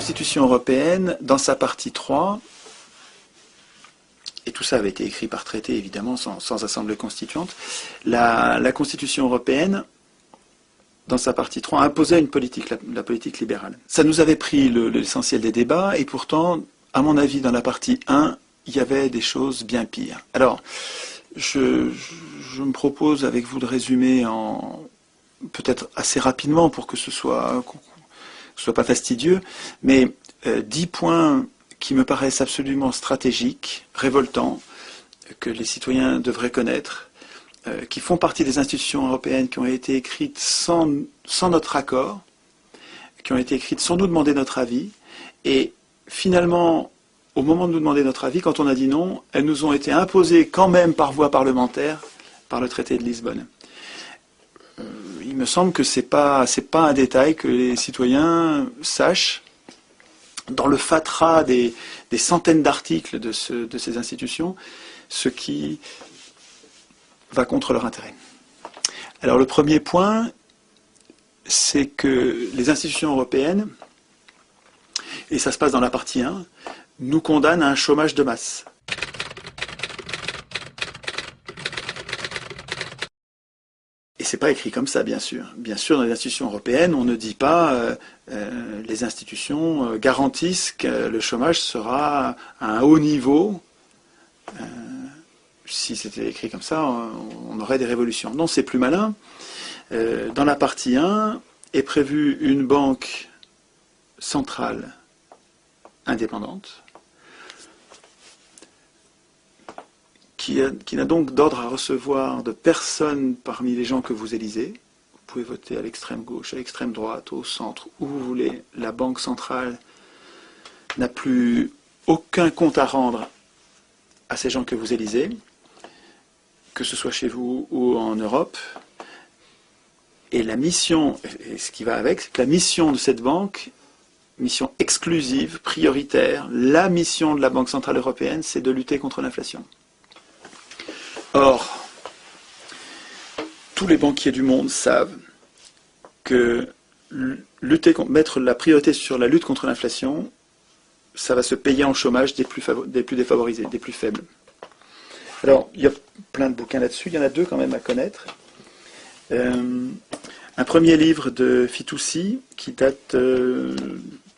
Constitution européenne, dans sa partie 3, et tout ça avait été écrit par traité, évidemment, sans assemblée constituante, la Constitution européenne, dans sa partie 3, imposait une politique, la politique libérale. Ça nous avait pris l'essentiel des débats, et pourtant, à mon avis, dans la partie 1, il y avait des choses bien pires. Alors, je me propose avec vous de résumer peut-être assez rapidement pour que ce soit pas fastidieux, mais 10 points qui me paraissent absolument stratégiques, révoltants, que les citoyens devraient connaître, qui font partie des institutions européennes qui ont été écrites sans notre accord, qui ont été écrites sans nous demander notre avis, et finalement, au moment de nous demander notre avis, quand on a dit non, elles nous ont été imposées quand même par voie parlementaire par le traité de Lisbonne. Il me semble que c'est pas un détail que les citoyens sachent dans le fatras des centaines d'articles de ces institutions, ce qui va contre leur intérêt. Alors le premier point, c'est que les institutions européennes, et ça se passe dans la partie 1, nous condamnent à un chômage de masse. Et c'est pas écrit comme ça, bien sûr. Bien sûr, dans les institutions européennes, on ne dit pas les institutions garantissent que le chômage sera à un haut niveau. Si c'était écrit comme ça, on aurait des révolutions. Non, c'est plus malin. Dans la partie 1 est prévue une banque centrale indépendante qui n'a donc d'ordre à recevoir de personne parmi les gens que vous élisez. Vous pouvez voter à l'extrême gauche, à l'extrême droite, au centre, où vous voulez. La Banque centrale n'a plus aucun compte à rendre à ces gens que vous élisez, que ce soit chez vous ou en Europe. Et la mission, et ce qui va avec, c'est que la mission de cette banque, mission exclusive, prioritaire, la mission de la Banque centrale européenne, c'est de lutter contre l'inflation. Or, tous les banquiers du monde savent que mettre la priorité sur la lutte contre l'inflation, ça va se payer en chômage des plus défavorisés, des plus faibles. Alors, il y a plein de bouquins là-dessus, il y en a 2 quand même à connaître. Un premier livre de Fitoussi qui date de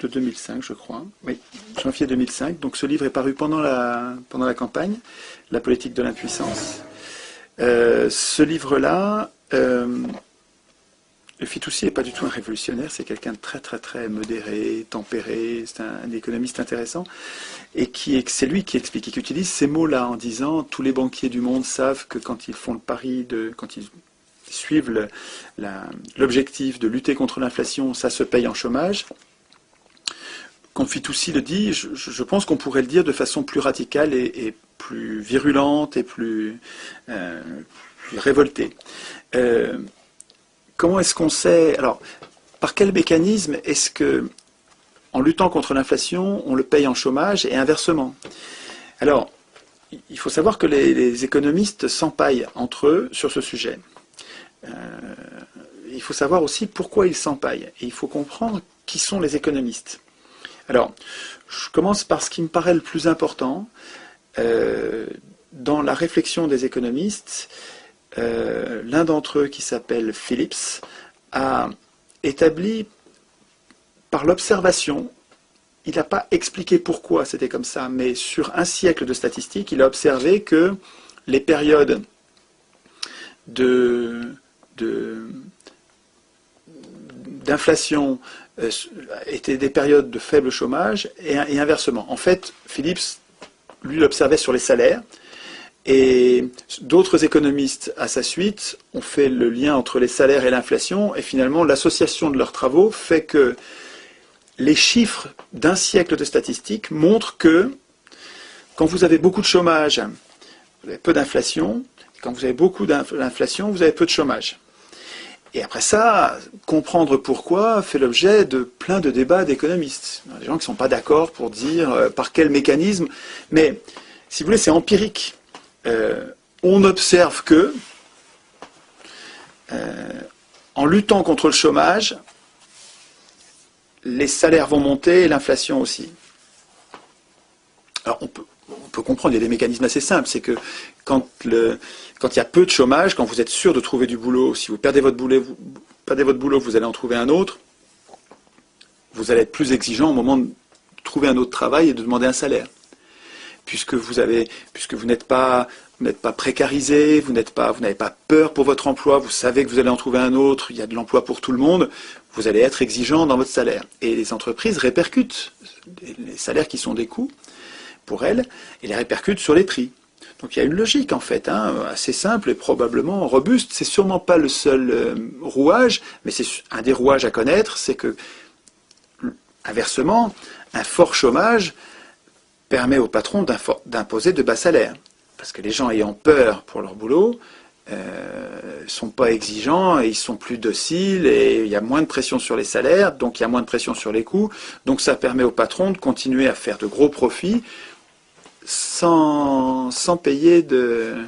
2005, je crois. Oui, janvier 2005. Donc ce livre est paru pendant la campagne, La politique de l'impuissance. Ce livre-là, Fitoussi n'est pas du tout un révolutionnaire, c'est quelqu'un de très très très modéré, tempéré, c'est un économiste intéressant, et c'est lui qui explique, qui utilise ces mots-là en disant tous les banquiers du monde savent que quand ils font le pari quand ils suivent l'objectif de lutter contre l'inflation, ça se paye en chômage. Quand Fitoussi le dit, je pense qu'on pourrait le dire de façon plus radicale et plus virulente et plus révoltée. Comment est-ce qu'on sait... Alors, par quel mécanisme est-ce que, en luttant contre l'inflation, on le paye en chômage et inversement? Alors, il faut savoir que les économistes s'empaillent entre eux sur ce sujet. Il faut savoir aussi pourquoi ils s'empaillent. Et il faut comprendre qui sont les économistes. Alors, je commence par ce qui me paraît le plus important. Dans la réflexion des économistes, l'un d'entre eux, qui s'appelle Phillips, a établi par l'observation, il n'a pas expliqué pourquoi c'était comme ça, mais sur un siècle de statistiques, il a observé que les périodes d'inflation étaient des périodes de faible chômage et inversement. En fait, Phillips, lui, l'observait sur les salaires, et d'autres économistes, à sa suite, ont fait le lien entre les salaires et l'inflation, et finalement, l'association de leurs travaux fait que les chiffres d'un siècle de statistiques montrent que quand vous avez beaucoup de chômage, vous avez peu d'inflation, quand vous avez beaucoup d'inflation, vous avez peu de chômage. Et après ça, comprendre pourquoi fait l'objet de plein de débats d'économistes. Il y a des gens qui ne sont pas d'accord pour dire par quel mécanisme, mais si vous voulez, c'est empirique. On observe que, en luttant contre le chômage, les salaires vont monter et l'inflation aussi. Alors on peut comprendre, il y a des mécanismes assez simples, c'est que quand il y a peu de chômage, quand vous êtes sûr de trouver du boulot, si vous perdez votre boulot, vous allez en trouver un autre, vous allez être plus exigeant au moment de trouver un autre travail et de demander un salaire. Puisque vous n'êtes pas précarisé, vous n'avez pas peur pour votre emploi, vous savez que vous allez en trouver un autre, il y a de l'emploi pour tout le monde, vous allez être exigeant dans votre salaire. Et les entreprises répercutent les salaires qui sont des coûts pour elles, et les répercutent sur les prix. Donc il y a une logique en fait, assez simple et probablement robuste. C'est sûrement pas le seul rouage, mais c'est un des rouages à connaître, c'est que, inversement, un fort chômage permet aux patrons d'imposer de bas salaires. Parce que les gens ayant peur pour leur boulot ne sont pas exigeants, et ils sont plus dociles, et il y a moins de pression sur les salaires, donc il y a moins de pression sur les coûts. Donc ça permet aux patrons de continuer à faire de gros profits sans payer de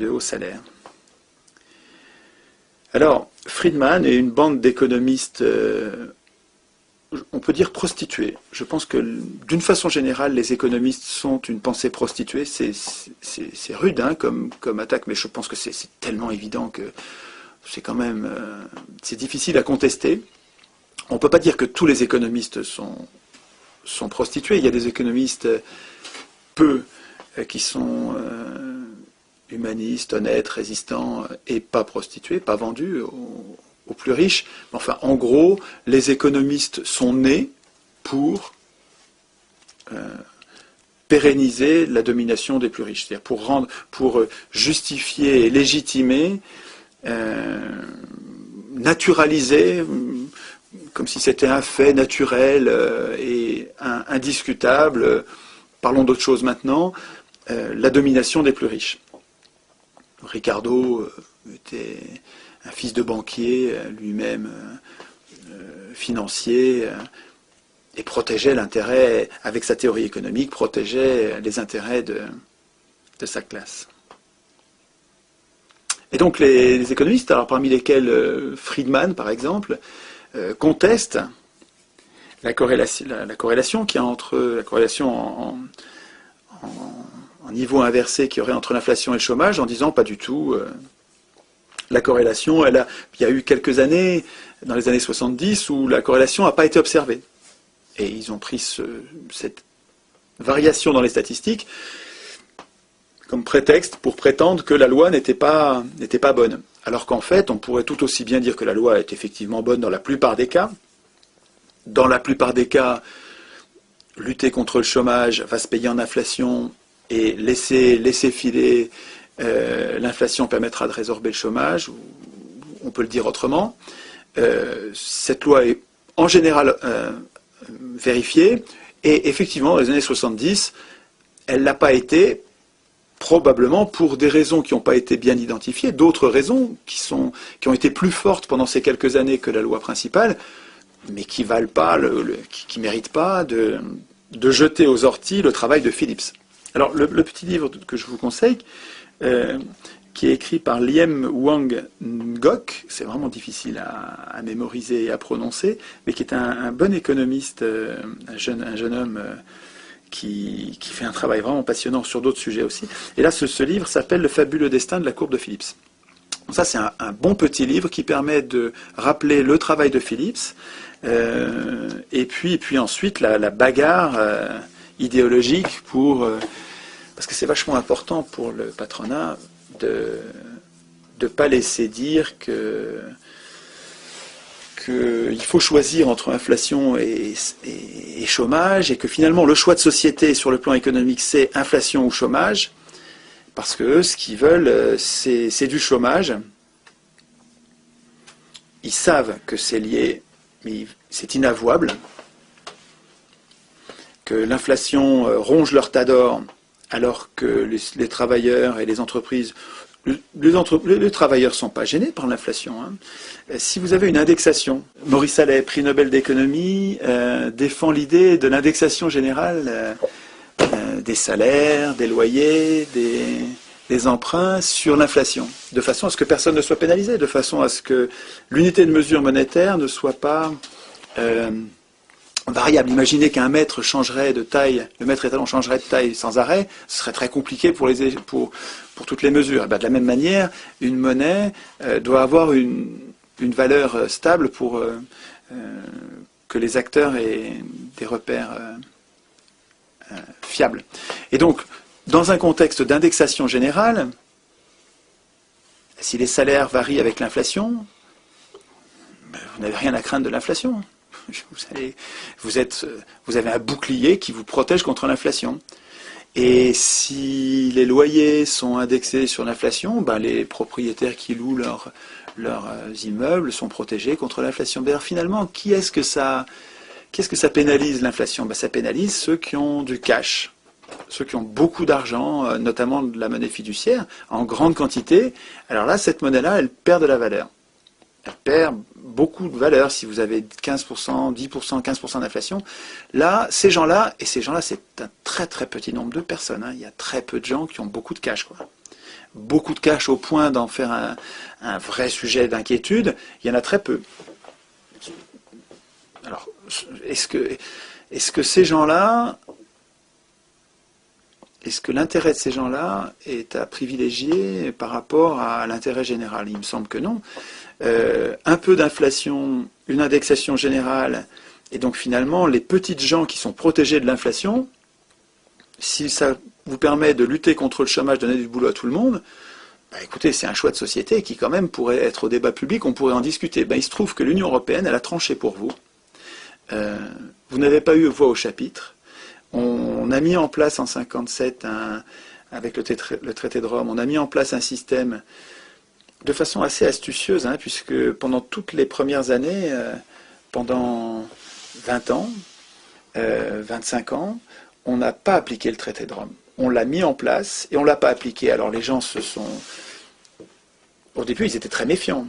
hauts salaires. Alors, Friedman et une bande d'économistes, on peut dire prostitués. Je pense que, d'une façon générale, les économistes sont une pensée prostituée. C'est rude comme attaque, mais je pense que c'est tellement évident que c'est quand même c'est difficile à contester. On ne peut pas dire que tous les économistes sont prostitués. Il y a des économistes qui sont humanistes, honnêtes, résistants et pas prostitués, pas vendus aux plus riches. Enfin, en gros, les économistes sont nés pour pérenniser la domination des plus riches, c'est-à-dire pour justifier et légitimer, naturaliser, comme si c'était un fait naturel et indiscutable, parlons d'autre chose maintenant, la domination des plus riches. Ricardo était un fils de banquier, lui-même financier, et protégeait l'intérêt, avec sa théorie économique, protégeait les intérêts de sa classe. Et donc les économistes, alors parmi lesquels Friedman par exemple, contestent la corrélation qu'il y a entre la corrélation en niveau inversé qu'il y aurait entre l'inflation et le chômage, en disant pas du tout. La corrélation, il y a eu quelques années, dans les années 70, où la corrélation n'a pas été observée. Et ils ont pris cette variation dans les statistiques comme prétexte pour prétendre que la loi n'était pas bonne. Alors qu'en fait, on pourrait tout aussi bien dire que la loi est effectivement bonne dans la plupart des cas. Dans la plupart des cas, lutter contre le chômage va se payer en inflation, et laisser filer l'inflation permettra de résorber le chômage, ou on peut le dire autrement. Cette loi est en général vérifiée, et effectivement, dans les années 70, elle ne l'a pas été, probablement pour des raisons qui n'ont pas été bien identifiées, d'autres raisons qui ont été plus fortes pendant ces quelques années que la loi principale, mais qui valent pas, qui méritent pas de jeter aux orties le travail de Phillips. Alors, le petit livre que je vous conseille, qui est écrit par Liem Wang Ngoc, c'est vraiment difficile à mémoriser et à prononcer, mais qui est un bon économiste, un jeune homme qui fait un travail vraiment passionnant sur d'autres sujets aussi. Et là, ce livre s'appelle « Le fabuleux destin de la courbe de Phillips ». Ça, c'est un bon petit livre qui permet de rappeler le travail de Phillips, et puis ensuite la bagarre idéologique parce que c'est vachement important pour le patronat de ne pas laisser dire qu'il faut choisir entre inflation et chômage, et que finalement le choix de société sur le plan économique c'est inflation ou chômage, parce que eux, ce qu'ils veulent c'est du chômage. Ils savent que c'est lié, mais c'est inavouable, que l'inflation ronge leur tas d'or, alors que les travailleurs et les entreprises, les travailleurs ne sont pas gênés par l'inflation. Si vous avez une indexation, Maurice Allais, prix Nobel d'économie, défend l'idée de l'indexation générale des salaires, des loyers, des emprunts sur l'inflation, de façon à ce que personne ne soit pénalisé, de façon à ce que l'unité de mesure monétaire ne soit pas variable. Imaginez qu'un mètre changerait de taille, le mètre étalon changerait de taille sans arrêt, ce serait très compliqué pour toutes les mesures. Et bien, de la même manière, une monnaie doit avoir une valeur stable pour que les acteurs aient des repères fiables. Et donc, dans un contexte d'indexation générale, si les salaires varient avec l'inflation, vous n'avez rien à craindre de l'inflation. Vous avez un bouclier qui vous protège contre l'inflation. Et si les loyers sont indexés sur l'inflation, ben les propriétaires qui louent leurs immeubles sont protégés contre l'inflation. D'ailleurs, finalement, qu'est-ce que ça pénalise l'inflation? Ben, ça pénalise ceux qui ont du cash, ceux qui ont beaucoup d'argent, notamment de la monnaie fiduciaire, en grande quantité. Alors là, cette monnaie-là, elle perd de la valeur. Elle perd beaucoup de valeur si vous avez 15%, 10%, 15% d'inflation. Là, ces gens-là, c'est un très très petit nombre de personnes. Il y a très peu de gens qui ont beaucoup de cash, quoi. Beaucoup de cash au point d'en faire un vrai sujet d'inquiétude, il y en a très peu. Alors, est-ce que ces gens-là, est-ce que l'intérêt de ces gens-là est à privilégier par rapport à l'intérêt général? Il me semble que non. Un peu d'inflation, une indexation générale, et donc finalement, les petites gens qui sont protégés de l'inflation, si ça vous permet de lutter contre le chômage, donner du boulot à tout le monde, bah écoutez, c'est un choix de société qui quand même pourrait être au débat public, on pourrait en discuter. Ben, il se trouve que l'Union européenne, elle a tranché pour vous. Vous n'avez pas eu voix au chapitre. On a mis en place en 1957, avec le traité de Rome, on a mis en place un système de façon assez astucieuse, puisque pendant toutes les premières années, pendant 20 ans, 25 ans, on n'a pas appliqué le traité de Rome. On l'a mis en place et on ne l'a pas appliqué. Alors les gens au début, ils étaient très méfiants.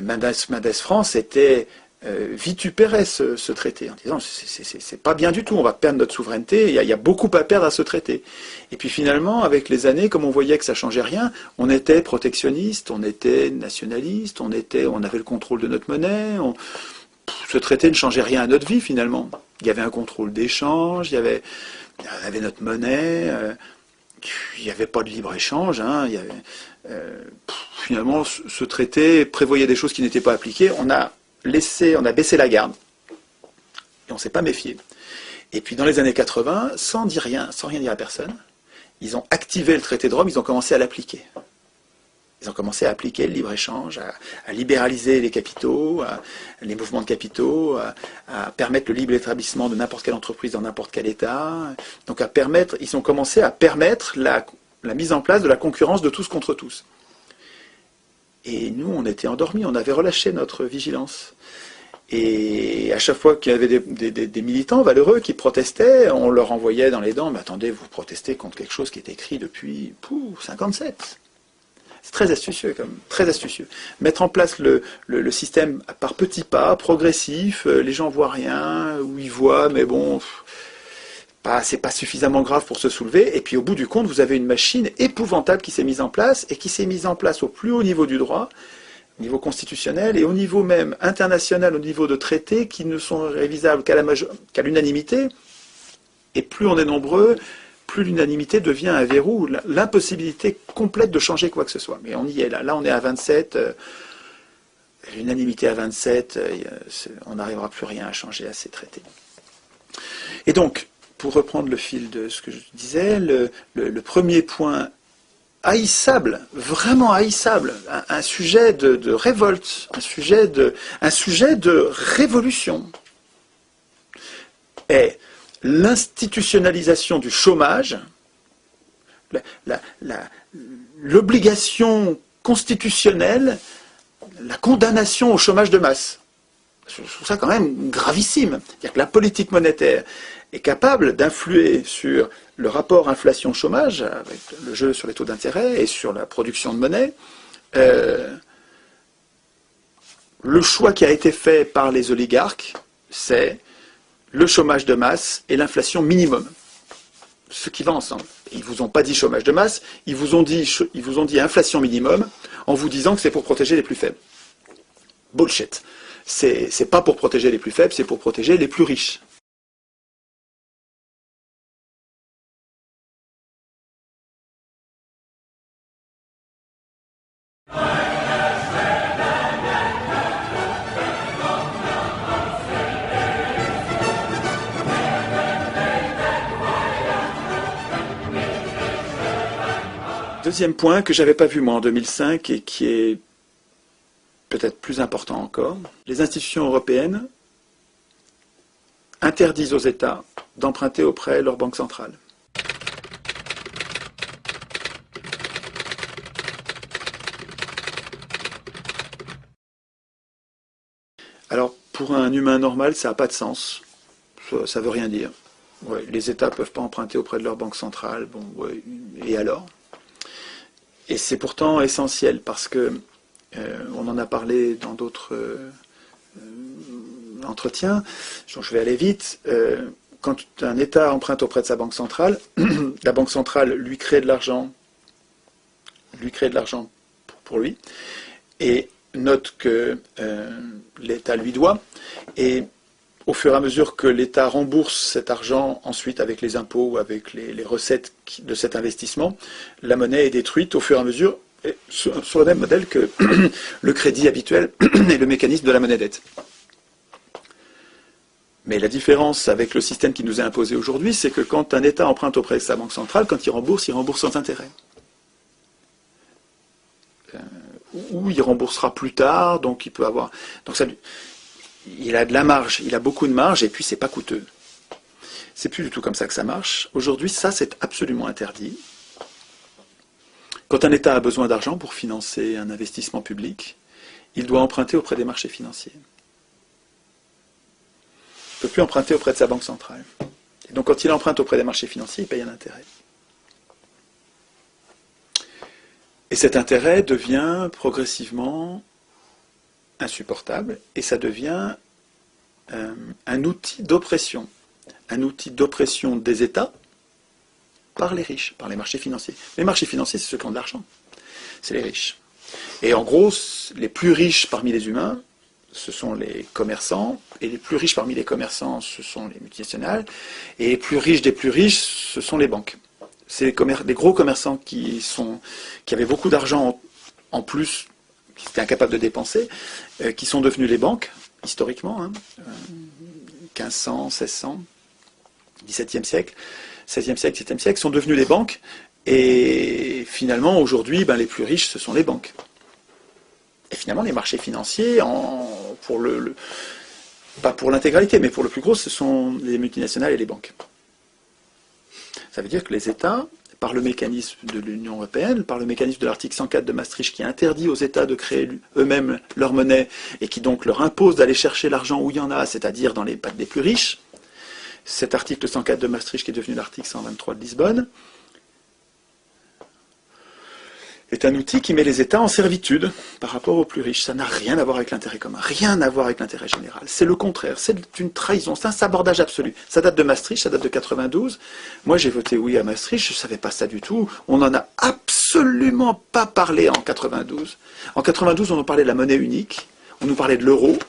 Mendes France vitupérait ce traité en disant c'est pas bien du tout, on va perdre notre souveraineté, il y a beaucoup à perdre à ce traité. Et puis finalement, avec les années, comme on voyait que ça changeait rien, on était protectionniste, on était nationaliste, on avait le contrôle de notre monnaie, ce traité ne changeait rien à notre vie finalement. Il y avait un contrôle d'échange, il y avait notre monnaie, il n'y avait pas de libre-échange, finalement ce traité prévoyait des choses qui n'étaient pas appliquées, on a baissé la garde, et on ne s'est pas méfié. Et puis dans les années 80, sans rien dire à personne, ils ont activé le traité de Rome, ils ont commencé à l'appliquer. Ils ont commencé à appliquer le libre-échange, à libéraliser les capitaux, les mouvements de capitaux, à permettre le libre établissement de n'importe quelle entreprise dans n'importe quel État. Donc ils ont commencé à permettre la mise en place de la concurrence de tous contre tous. Et nous, on était endormis, on avait relâché notre vigilance. Et à chaque fois qu'il y avait des militants valeureux qui protestaient, on leur envoyait dans les dents, mais attendez, vous protestez contre quelque chose qui est écrit depuis 57. C'est très astucieux, quand même, très astucieux. Mettre en place le système par petits pas, progressif, les gens voient rien, ou ils voient, mais bon, c'est pas suffisamment grave pour se soulever. Et puis au bout du compte, vous avez une machine épouvantable qui s'est mise en place, et qui s'est mise en place au plus haut niveau du droit, au niveau constitutionnel, et au niveau même international, au niveau de traités qui ne sont révisables qu'à l'unanimité. Et plus on est nombreux, plus l'unanimité devient un verrou, l'impossibilité complète de changer quoi que ce soit. Mais on y est là. Là, on est à 27. L'unanimité à 27, on n'arrivera plus rien à changer à ces traités. Et donc, pour reprendre le fil de ce que je disais, le premier point haïssable, vraiment haïssable, un sujet de révolte, un sujet de révolution, est l'institutionnalisation du chômage, l'obligation constitutionnelle, la condamnation au chômage de masse. Je trouve ça quand même gravissime. C'est-à-dire que la politique monétaire est capable d'influer sur le rapport inflation-chômage, avec le jeu sur les taux d'intérêt et sur la production de monnaie. Le choix qui a été fait par les oligarques, c'est le chômage de masse et l'inflation minimum. Ce qui va ensemble. Ils ne vous ont pas dit chômage de masse, ils vous ont dit inflation minimum en vous disant que c'est pour protéger les plus faibles. Bullshit. C'est pas pour protéger les plus faibles, c'est pour protéger les plus riches. Deuxième point que j'avais pas vu moi en 2005 et qui est peut-être plus important encore, les institutions européennes interdisent aux États d'emprunter auprès de leur banque centrale. Alors, pour un humain normal, ça n'a pas de sens. Ça ne veut rien dire. Ouais, les États ne peuvent pas emprunter auprès de leur banque centrale. Bon, ouais, et alors? Et c'est pourtant essentiel parce que, on en a parlé dans d'autres entretiens, donc je vais aller vite. Quand un État emprunte auprès de sa banque centrale, la banque centrale lui crée de l'argent pour lui, et note que l'État lui doit, et au fur et à mesure que l'État rembourse cet argent ensuite avec les impôts ou avec les recettes de cet investissement, la monnaie est détruite au fur et à mesure, sur le même modèle que le crédit habituel et le mécanisme de la monnaie-dette. Mais la différence avec le système qui nous est imposé aujourd'hui, c'est que quand un État emprunte auprès de sa banque centrale, quand il rembourse sans intérêt. Ou il remboursera plus tard, donc il peut avoir... Donc ça, il a de la marge, il a beaucoup de marge, et puis c'est pas coûteux. C'est plus du tout comme ça que ça marche. Aujourd'hui, ça, c'est absolument interdit. Quand un État a besoin d'argent pour financer un investissement public, il doit emprunter auprès des marchés financiers. Il ne peut plus emprunter auprès de sa banque centrale. Et donc quand il emprunte auprès des marchés financiers, il paye un intérêt. Et cet intérêt devient progressivement insupportable, et ça devient un outil d'oppression. Un outil d'oppression des États par les riches, par les marchés financiers. Les marchés financiers, c'est ceux qui ont de l'argent. C'est les riches. Et en gros, les plus riches parmi les humains, ce sont les commerçants, et les plus riches parmi les commerçants, ce sont les multinationales, et les plus riches des plus riches, ce sont les banques. C'est les gros commerçants qui avaient beaucoup d'argent en plus, qui étaient incapables de dépenser, qui sont devenus les banques, historiquement, 1500, 1600, XVIIe siècle, XVIe siècle, XVIIe siècle, sont devenus les banques, et finalement, aujourd'hui, les plus riches, ce sont les banques. Et finalement, les marchés financiers, pas pour l'intégralité, mais pour le plus gros, ce sont les multinationales et les banques. Ça veut dire que les États, par le mécanisme de l'Union européenne, par le mécanisme de l'article 104 de Maastricht qui interdit aux États de créer eux-mêmes leur monnaie et qui donc leur impose d'aller chercher l'argent où il y en a, c'est-à-dire dans les pattes des plus riches, cet article 104 de Maastricht qui est devenu l'article 123 de Lisbonne, est un outil qui met les États en servitude par rapport aux plus riches. Ça n'a rien à voir avec l'intérêt commun, rien à voir avec l'intérêt général. C'est le contraire, c'est une trahison, c'est un sabordage absolu. Ça date de Maastricht, ça date de 92. Moi j'ai voté oui à Maastricht, je ne savais pas ça du tout. On n'en a absolument pas parlé en 92. En 92, on nous parlait de la monnaie unique, on nous parlait de l'euro,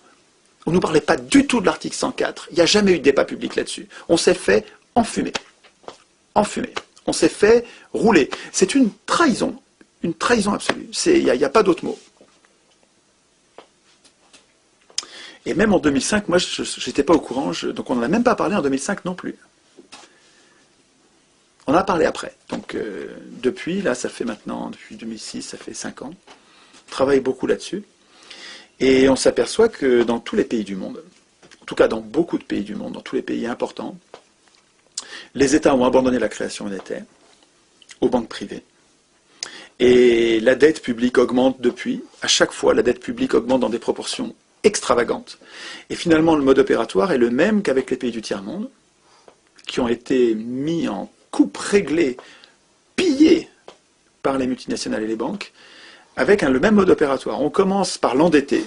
on ne nous parlait pas du tout de l'article 104. Il n'y a jamais eu de débat public là-dessus. On s'est fait enfumer. Enfumer. On s'est fait rouler. C'est une trahison. Une trahison absolue. Il n'y a pas d'autre mot. Et même en 2005, moi, je n'étais pas au courant, donc on n'en a même pas parlé en 2005 non plus. On en a parlé après. Donc depuis, là, ça fait maintenant, depuis 2006, ça fait 5 ans. On travaille beaucoup là-dessus. Et on s'aperçoit que dans tous les pays du monde, en tout cas dans beaucoup de pays du monde, dans tous les pays importants, les États ont abandonné la création monétaire aux banques privées. Et la dette publique augmente depuis. À chaque fois, la dette publique augmente dans des proportions extravagantes. Et finalement, le mode opératoire est le même qu'avec les pays du tiers-monde, qui ont été mis en coupe réglée, pillés par les multinationales et les banques, avec le même mode opératoire. On commence par l'endetter.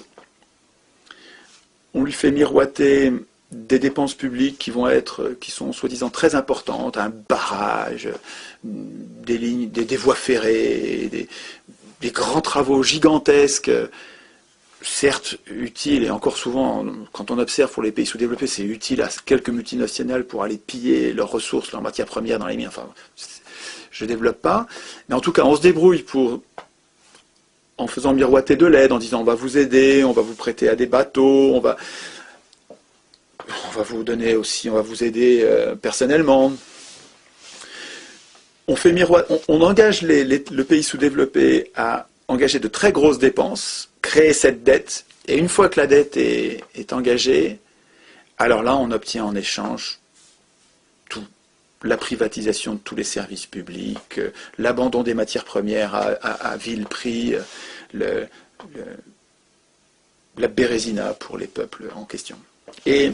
On lui fait miroiter des dépenses publiques qui sont soi-disant très importantes, un barrage, des lignes, des voies ferrées, des grands travaux gigantesques, certes utile, et encore souvent, quand on observe pour les pays sous-développés, c'est utile à quelques multinationales pour aller piller leurs ressources, leurs matières premières dans les mines. Enfin, je ne développe pas. Mais en tout cas, on se débrouille en faisant miroiter de l'aide, en disant on va vous aider, on va vous prêter à des bateaux, on va vous donner aussi, on va vous aider personnellement. On engage le pays sous-développé à engager de très grosses dépenses, créer cette dette, et une fois que la dette est engagée, alors là, on obtient en échange tout. La privatisation de tous les services publics, l'abandon des matières premières à vil prix, la bérésina pour les peuples en question. Et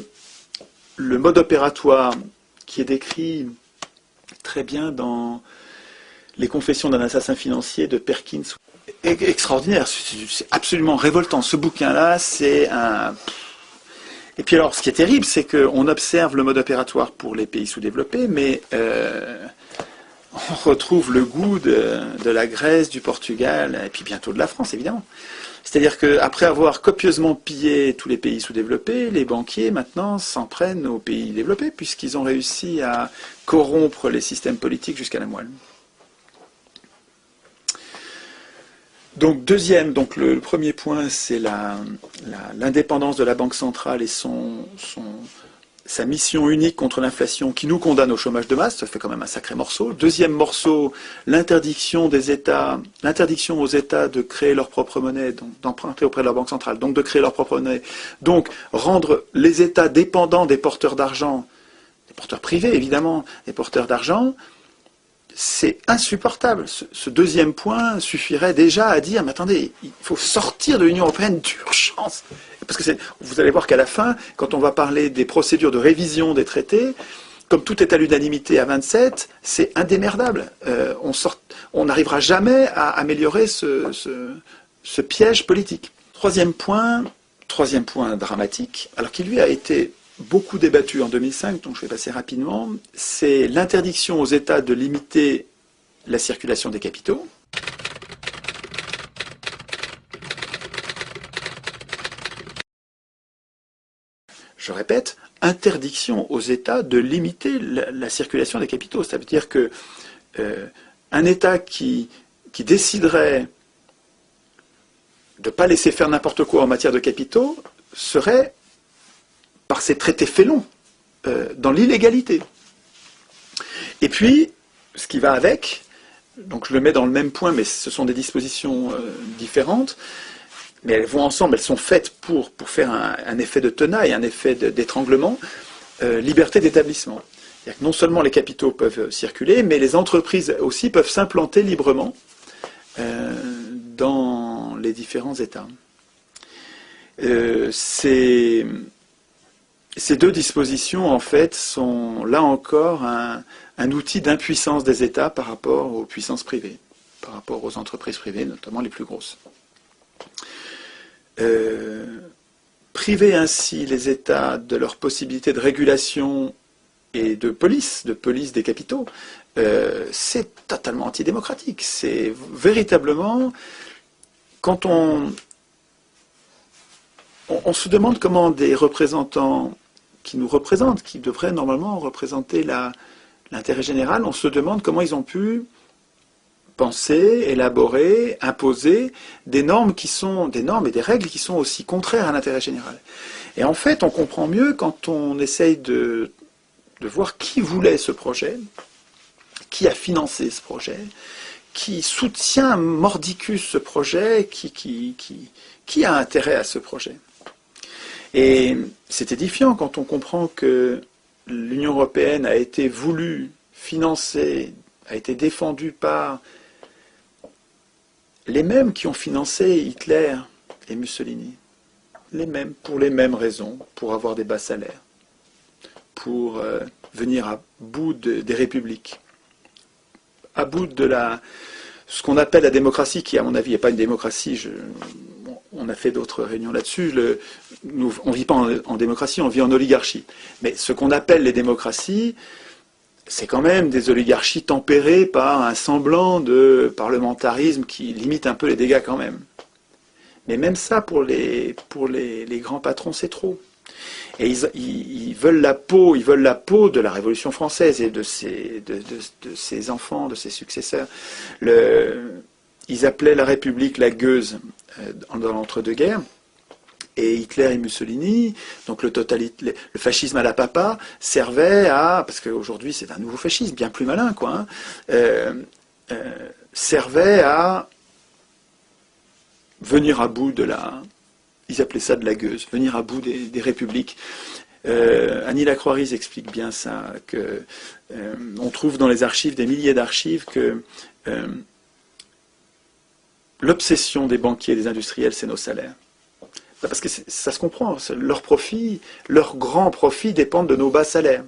le mode opératoire qui est décrit très bien dans les confessions d'un assassin financier de Perkins est extraordinaire, c'est absolument révoltant. Ce bouquin-là, c'est un... Et puis alors, ce qui est terrible, c'est qu'on observe le mode opératoire pour les pays sous-développés, mais on retrouve le goût de la Grèce, du Portugal, et puis bientôt de la France, évidemment. C'est-à-dire qu'après avoir copieusement pillé tous les pays sous-développés, les banquiers, maintenant, s'en prennent aux pays développés, puisqu'ils ont réussi à corrompre les systèmes politiques jusqu'à la moelle. Donc, le premier point, c'est l'indépendance de la Banque centrale et sa mission unique contre l'inflation qui nous condamne au chômage de masse. Ça fait quand même un sacré morceau. Deuxième morceau, l'interdiction aux États de créer leur propre monnaie, d'emprunter auprès de la Banque centrale, donc de créer leur propre monnaie. Donc, rendre les États dépendants des porteurs d'argent, des porteurs privés évidemment, des porteurs d'argent. C'est insupportable. Ce deuxième point suffirait déjà à dire, mais attendez, il faut sortir de l'Union européenne d'urgence. Parce que vous allez voir qu'à la fin, quand on va parler des procédures de révision des traités, comme tout est à l'unanimité à 27, c'est indémerdable. On n'arrivera jamais à améliorer ce piège politique. Troisième point dramatique, alors qui lui a été beaucoup débattu en 2005, donc je vais passer rapidement, c'est l'interdiction aux États de limiter la circulation des capitaux. Je répète, interdiction aux États de limiter la circulation des capitaux. Ça veut dire que un État qui déciderait de ne pas laisser faire n'importe quoi en matière de capitaux serait, par ces traités félons, dans l'illégalité. Et puis, ce qui va avec, donc je le mets dans le même point, mais ce sont des dispositions différentes, mais elles vont ensemble, elles sont faites pour faire un effet de tenaille, un effet d'étranglement, liberté d'établissement. C'est-à-dire que non seulement les capitaux peuvent circuler, mais les entreprises aussi peuvent s'implanter librement dans les différents États. Ces deux dispositions, en fait, sont là encore un outil d'impuissance des États par rapport aux puissances privées, par rapport aux entreprises privées, notamment les plus grosses. Priver ainsi les États de leur possibilité de régulation et de police des capitaux, c'est totalement antidémocratique. C'est véritablement, quand on se demande comment des représentants qui nous représentent, qui devraient normalement représenter l'intérêt général, on se demande comment ils ont pu penser, élaborer, imposer des normes et des règles qui sont aussi contraires à l'intérêt général. Et en fait, on comprend mieux quand on essaye de voir qui voulait ce projet, qui a financé ce projet, qui soutient mordicus ce projet, qui a intérêt à ce projet. Et c'est édifiant quand on comprend que l'Union européenne a été voulue, financée, a été défendue par les mêmes qui ont financé Hitler et Mussolini. Les mêmes, pour les mêmes raisons, pour avoir des bas salaires, pour venir à bout des républiques, à bout de ce qu'on appelle la démocratie, qui à mon avis n'est pas une démocratie, on a fait d'autres réunions là-dessus, on ne vit pas en démocratie, on vit en oligarchie. Mais ce qu'on appelle les démocraties, c'est quand même des oligarchies tempérées par un semblant de parlementarisme qui limite un peu les dégâts quand même. Mais même ça, pour les grands patrons, c'est trop. Et ils veulent la peau de la Révolution française et de ses enfants, de ses successeurs. Ils appelaient la République la gueuse dans l'entre-deux-guerres. Et Hitler et Mussolini, donc le fascisme à la papa, servait à, parce qu'aujourd'hui c'est un nouveau fascisme, bien plus malin, quoi, servait à venir à bout ils appelaient ça de la gueuse, venir à bout des républiques. Annie Lacroix-Riz explique bien ça, on trouve dans les archives, des milliers d'archives, que l'obsession des banquiers et des industriels, c'est nos salaires. Parce que ça se comprend, leurs grands profits dépendent de nos bas salaires.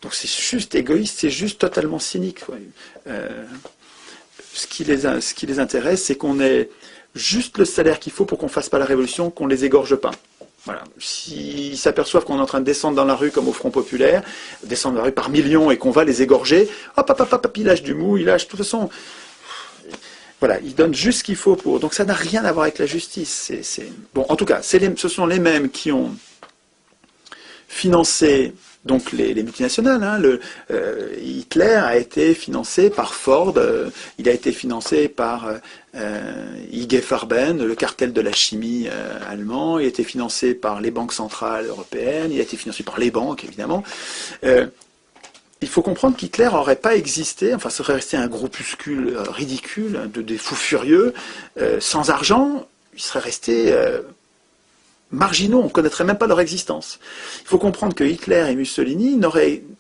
Donc c'est juste égoïste, c'est juste totalement cynique. Ce qui les intéresse, c'est qu'on ait juste le salaire qu'il faut pour qu'on ne fasse pas la révolution, qu'on ne les égorge pas. Voilà. S'ils s'aperçoivent qu'on est en train de descendre dans la rue comme au Front Populaire, descendre dans la rue par millions et qu'on va les égorger, hop, il lâche du mou, il lâche, de toute façon... Voilà, ils donnent juste ce qu'il faut pour... Donc ça n'a rien à voir avec la justice. Bon, en tout cas, ce sont les mêmes qui ont financé donc les multinationales. Hein. Hitler a été financé par Ford, il a été financé par IG Farben, le cartel de la chimie allemand, il a été financé par les banques centrales européennes, il a été financé par les banques, évidemment. Il faut comprendre qu'Hitler n'aurait pas existé, enfin, serait resté un groupuscule ridicule, des fous furieux, sans argent, il serait resté marginaux, on ne connaîtrait même pas leur existence. Il faut comprendre que Hitler et Mussolini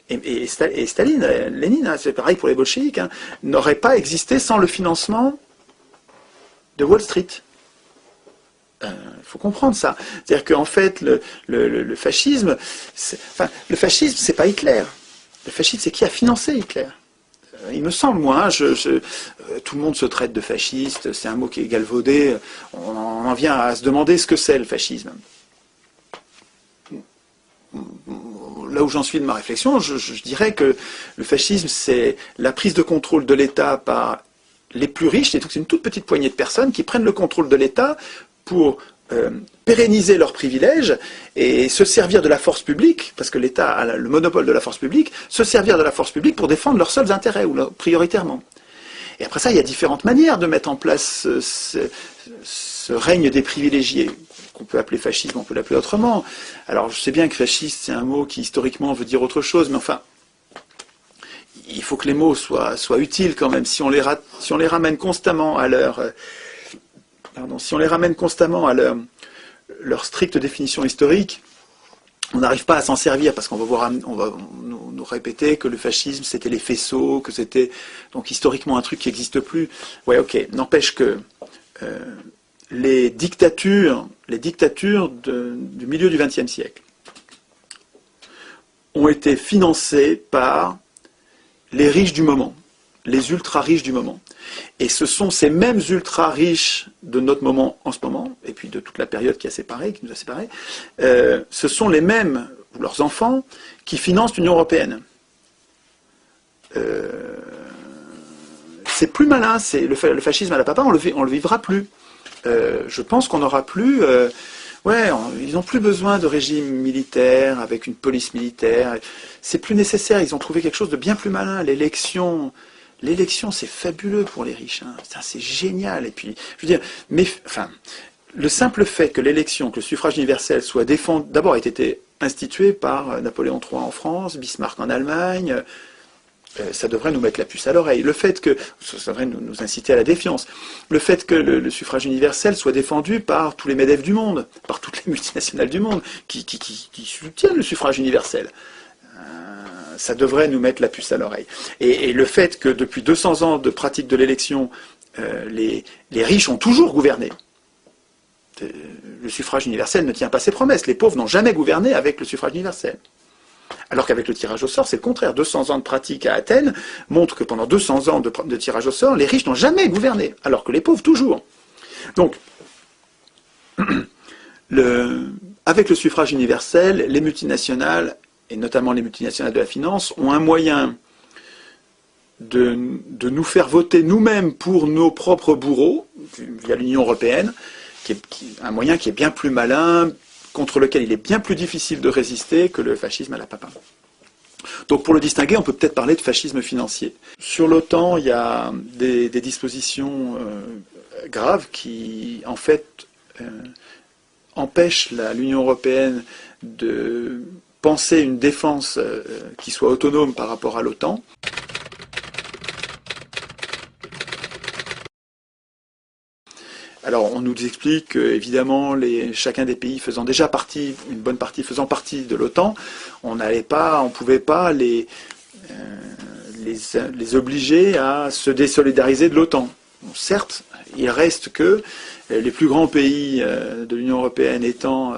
et Staline, Lénine, hein, c'est pareil pour les bolcheviks, hein, n'auraient pas existé sans le financement de Wall Street. Il faut comprendre ça. C'est-à-dire qu'en fait, le fascisme, le fascisme, c'est pas Hitler. Le fascisme, c'est qui a financé Hitler. Il me semble, moi, tout le monde se traite de fasciste, c'est un mot qui est galvaudé, on en vient à se demander ce que c'est le fascisme. Là où j'en suis de ma réflexion, je dirais que le fascisme, c'est la prise de contrôle de l'État par les plus riches, et donc c'est une toute petite poignée de personnes qui prennent le contrôle de l'État pour pérenniser leurs privilèges et se servir de la force publique, parce que l'État a le monopole de la force publique, se servir de la force publique pour défendre leurs seuls intérêts, ou prioritairement. Et après ça, il y a différentes manières de mettre en place ce règne des privilégiés, qu'on peut appeler fascisme, on peut l'appeler autrement. Alors je sais bien que fasciste, c'est un mot qui historiquement veut dire autre chose, mais enfin, il faut que les mots soient utiles quand même. Si on les ramène constamment à leur stricte définition historique, on n'arrive pas à s'en servir parce qu'on va nous répéter que le fascisme c'était les faisceaux, que c'était donc historiquement un truc qui n'existe plus. Ouais, ok. N'empêche que les dictatures du milieu du XXe siècle ont été financées par les riches du moment, les ultra riches du moment. Et ce sont ces mêmes ultra-riches de notre moment en ce moment, et puis de toute la période qui nous a séparés, ce sont les mêmes, ou leurs enfants, qui financent l'Union européenne. C'est plus malin, le fascisme à la papa, on le vivra plus. Je pense qu'on n'aura plus... ils n'ont plus besoin de régime militaire, avec une police militaire. C'est plus nécessaire, ils ont trouvé quelque chose de bien plus malin. L'élection, c'est fabuleux pour les riches. Hein. C'est génial. Et puis, je veux dire, le simple fait que l'élection, que le suffrage universel soit défendu, d'abord a été institué par Napoléon III en France, Bismarck en Allemagne, ça devrait nous mettre la puce à l'oreille. Le fait que, ça devrait nous inciter à la défiance. Le fait que le suffrage universel soit défendu par tous les MEDEF du monde, par toutes les multinationales du monde, qui soutiennent le suffrage universel. Ça devrait nous mettre la puce à l'oreille. Et le fait que depuis 200 ans de pratique de l'élection, les riches ont toujours gouverné. Le suffrage universel ne tient pas ses promesses. Les pauvres n'ont jamais gouverné avec le suffrage universel. Alors qu'avec le tirage au sort, c'est le contraire. 200 ans de pratique à Athènes montrent que pendant 200 ans de tirage au sort, les riches n'ont jamais gouverné, alors que les pauvres toujours. Donc, avec le suffrage universel, les multinationales, et notamment les multinationales de la finance, ont un moyen de nous faire voter nous-mêmes pour nos propres bourreaux, via l'Union européenne, un moyen qui est bien plus malin, contre lequel il est bien plus difficile de résister que le fascisme à la papa. Donc pour le distinguer, on peut peut-être parler de fascisme financier. Sur l'OTAN, il y a des dispositions graves qui, en fait, empêchent l'Union européenne de penser une défense qui soit autonome par rapport à l'OTAN. Alors on nous explique que, évidemment, chacun des pays faisant déjà partie, une bonne partie faisant partie de l'OTAN, on ne pouvait pas les obliger à se désolidariser de l'OTAN. Bon, certes, il reste que les plus grands pays de l'Union européenne étant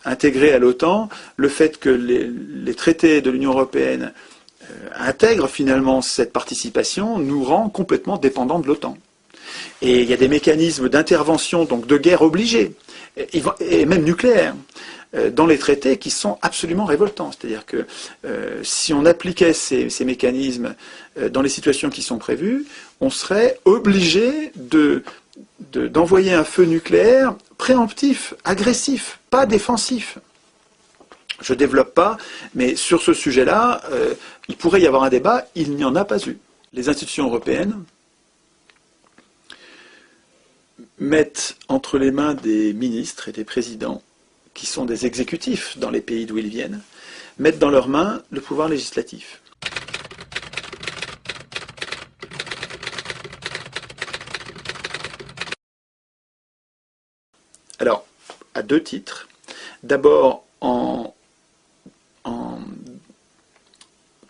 intégrés à l'OTAN, le fait que les traités de l'Union européenne intègrent finalement cette participation nous rend complètement dépendants de l'OTAN. Et il y a des mécanismes d'intervention, donc de guerre obligée, et même nucléaire, dans les traités qui sont absolument révoltants. C'est-à-dire que si on appliquait ces mécanismes dans les situations qui sont prévues, on serait obligé d'envoyer un feu nucléaire préemptif, agressif, pas défensif. Je ne développe pas, mais sur ce sujet-là, il pourrait y avoir un débat, il n'y en a pas eu. Les institutions européennes mettent entre les mains des ministres et des présidents, qui sont des exécutifs dans les pays d'où ils viennent, mettent dans leurs mains le pouvoir législatif. Alors, à deux titres. D'abord, en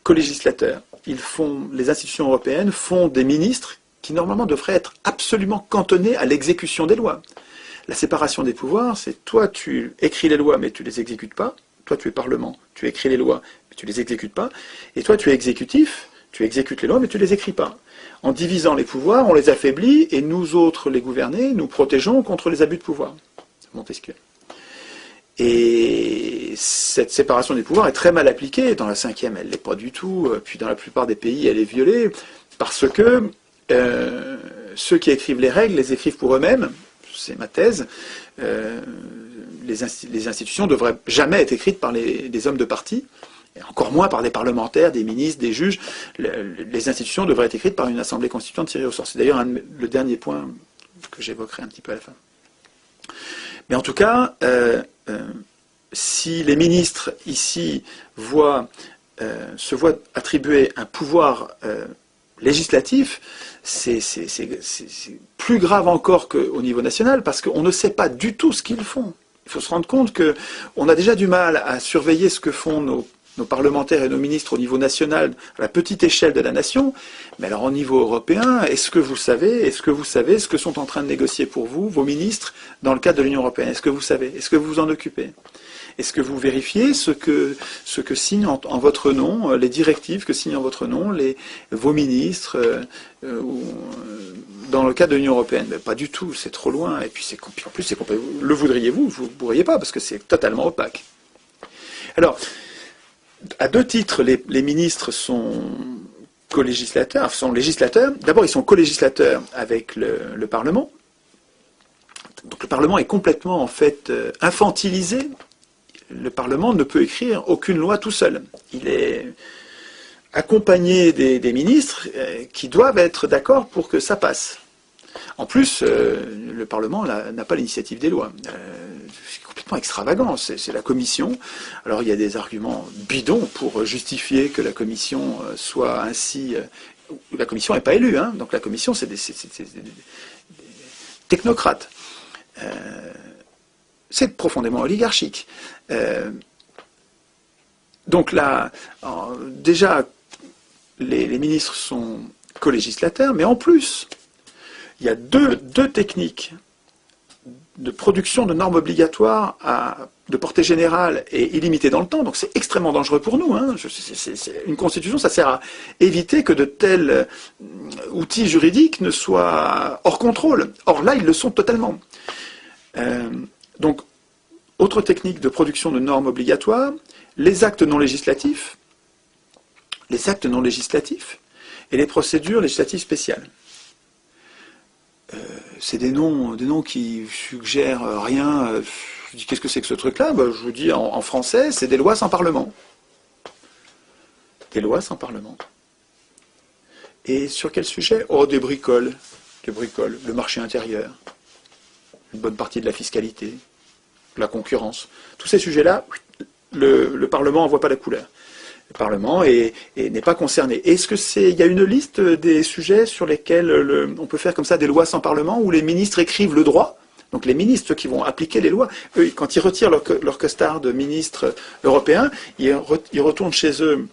co-législateurs, les institutions européennes font des ministres qui normalement devraient être absolument cantonnés à l'exécution des lois. La séparation des pouvoirs, c'est toi tu écris les lois mais tu les exécutes pas, toi tu es Parlement, tu écris les lois mais tu les exécutes pas, et toi tu es exécutif, tu exécutes les lois mais tu les écris pas. En divisant les pouvoirs, on les affaiblit et nous autres, les gouvernés, nous protégeons contre les abus de pouvoir. Montesquieu. Et cette séparation des pouvoirs est très mal appliquée. Dans la 5e, elle ne l'est pas du tout. Puis dans la plupart des pays, elle est violée. Parce que ceux qui écrivent les règles les écrivent pour eux-mêmes. C'est ma thèse. Les institutions ne devraient jamais être écrites par des hommes de parti. Et encore moins par des parlementaires, des ministres, des juges. Les institutions devraient être écrites par une assemblée constituante tirée au sort. C'est d'ailleurs le dernier point que j'évoquerai un petit peu à la fin. Mais en tout cas, si les ministres ici se voient attribuer un pouvoir législatif, c'est plus grave encore qu'au niveau national, parce qu'on ne sait pas du tout ce qu'ils font. Il faut se rendre compte qu'on a déjà du mal à surveiller ce que font nos parlementaires et nos ministres au niveau national, à la petite échelle de la nation, mais alors au niveau européen, est-ce que vous savez ce que sont en train de négocier pour vous, vos ministres, dans le cadre de l'Union européenne? Est-ce que vous savez? Est-ce que vous vous en occupez? Est-ce que vous vérifiez ce que signent en votre nom, les directives que signent en votre nom vos ministres dans le cadre de l'Union européenne? Mais pas du tout, c'est trop loin, et puis en plus, le voudriez-vous? Vous ne pourriez pas, parce que c'est totalement opaque. Alors, à deux titres, les ministres sont co-législateurs, sont législateurs. D'abord, ils sont co-législateurs avec le Parlement. Donc le Parlement est complètement, en fait, infantilisé. Le Parlement ne peut écrire aucune loi tout seul. Il est accompagné des ministres qui doivent être d'accord pour que ça passe. En plus, le Parlement n'a pas l'initiative des lois. C'est complètement extravagant, c'est la Commission. Alors il y a des arguments bidons pour justifier que la Commission soit ainsi... La Commission n'est pas élue, hein, donc la Commission c'est des technocrates. C'est profondément oligarchique. Donc là, déjà, les ministres sont co-législateurs, mais en plus, il y a deux techniques de production de normes obligatoires de portée générale et illimitée dans le temps, donc c'est extrêmement dangereux pour nous. Hein. Une constitution, ça sert à éviter que de tels outils juridiques ne soient hors contrôle. Or là, ils le sont totalement. Donc, autre technique de production de normes obligatoires, les actes non législatifs et les procédures législatives spéciales. c'est des noms qui suggèrent rien. Je dis, qu'est-ce que c'est que ce truc-là? Je vous dis, en français, c'est des lois sans parlement. Des lois sans parlement. Et sur quel sujet? Oh, des bricoles. Des bricoles. Le marché intérieur. Une bonne partie de la fiscalité. La concurrence. Tous ces sujets-là, le Parlement n'en voit pas la couleur. Le Parlement n'est pas concerné. Est-ce qu'il y a une liste des sujets sur lesquels on peut faire comme ça des lois sans Parlement, où les ministres écrivent le droit? Donc les ministres, ceux qui vont appliquer les lois, eux, quand ils retirent leur costard de ministres européens, ils retournent chez eux,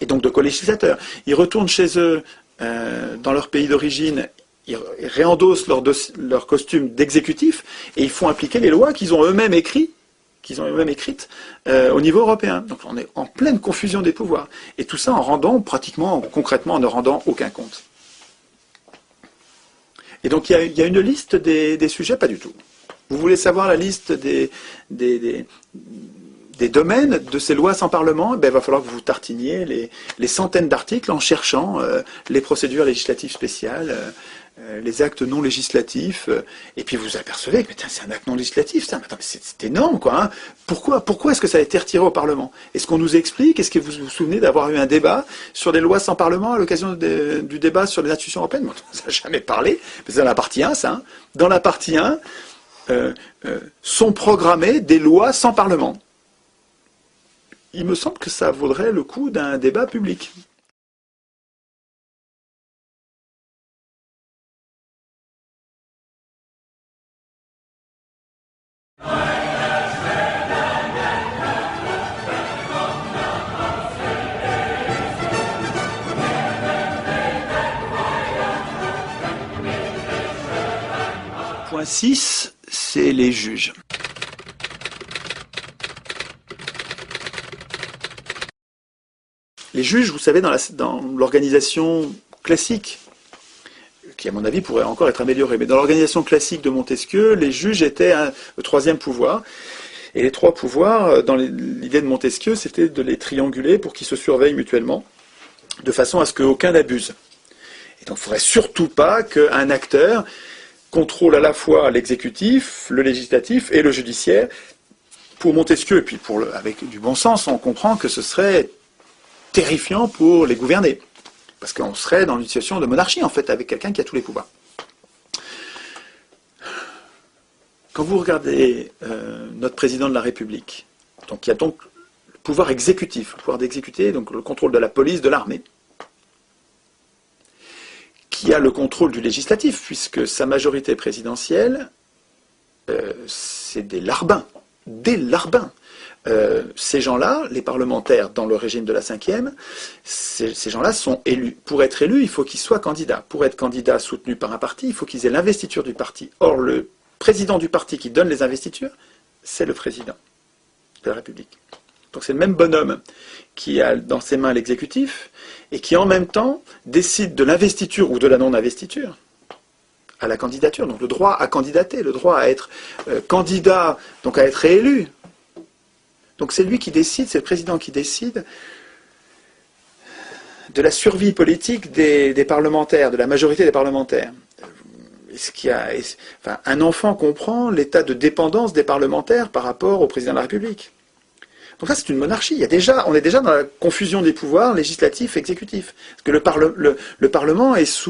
et donc de co-législateurs, ils retournent chez eux dans leur pays d'origine, ils réendossent leur costume d'exécutif, et ils font appliquer les lois qu'ils ont eux-mêmes écrites au niveau européen. Donc on est en pleine confusion des pouvoirs. Et tout ça en rendant concrètement, en ne rendant aucun compte. Et donc il y a une liste des sujets? Pas du tout. Vous voulez savoir la liste des domaines de ces lois sans Parlement? Il va falloir que vous tartiniez les centaines d'articles en cherchant les procédures législatives spéciales, les actes non législatifs, et puis vous apercevez que c'est un acte non législatif, ça. Mais c'est énorme, quoi. Hein. Pourquoi est-ce que ça a été retiré au Parlement? Est-ce qu'on nous explique? Est-ce que vous vous souvenez d'avoir eu un débat sur des lois sans Parlement à l'occasion du débat sur les institutions européennes? Ça n'a jamais parlé, mais c'est dans la partie 1, ça. Hein. Dans la partie 1, sont programmées des lois sans Parlement. Il me semble que ça vaudrait le coup d'un débat public. Point 6, c'est les juges. Les juges, vous savez, dans l'organisation classique, qui à mon avis pourrait encore être améliorée, mais dans l'organisation classique de Montesquieu, les juges étaient le troisième pouvoir. Et les trois pouvoirs, dans l'idée de Montesquieu, c'était de les trianguler pour qu'ils se surveillent mutuellement, de façon à ce qu'aucun n'abuse. Et donc il ne faudrait surtout pas qu'un acteur contrôle à la fois l'exécutif, le législatif et le judiciaire. Pour Montesquieu, et puis avec du bon sens, on comprend que ce serait terrifiant pour les gouverner. Parce qu'on serait dans une situation de monarchie, en fait, avec quelqu'un qui a tous les pouvoirs. Quand vous regardez notre président de la République, donc il y a donc le pouvoir exécutif, le pouvoir d'exécuter, donc le contrôle de la police, de l'armée, qui a le contrôle du législatif, puisque sa majorité présidentielle, c'est des larbins. Des larbins. Ces gens-là, les parlementaires dans le régime de la cinquième, ces gens-là sont élus. Pour être élus, il faut qu'ils soient candidats. Pour être candidat soutenu par un parti, il faut qu'ils aient l'investiture du parti. Or, le président du parti qui donne les investitures, c'est le président de la République. Donc c'est le même bonhomme qui a dans ses mains l'exécutif et qui en même temps décide de l'investiture ou de la non-investiture à la candidature. Donc le droit à candidater, le droit à être candidat, donc à être réélu. Donc c'est lui qui décide, c'est le président qui décide de la survie politique des parlementaires, de la majorité des parlementaires. Un enfant comprend l'état de dépendance des parlementaires par rapport au président de la République. Donc ça, c'est une monarchie. On est déjà dans la confusion des pouvoirs législatifs et exécutifs. Parce que le Parlement est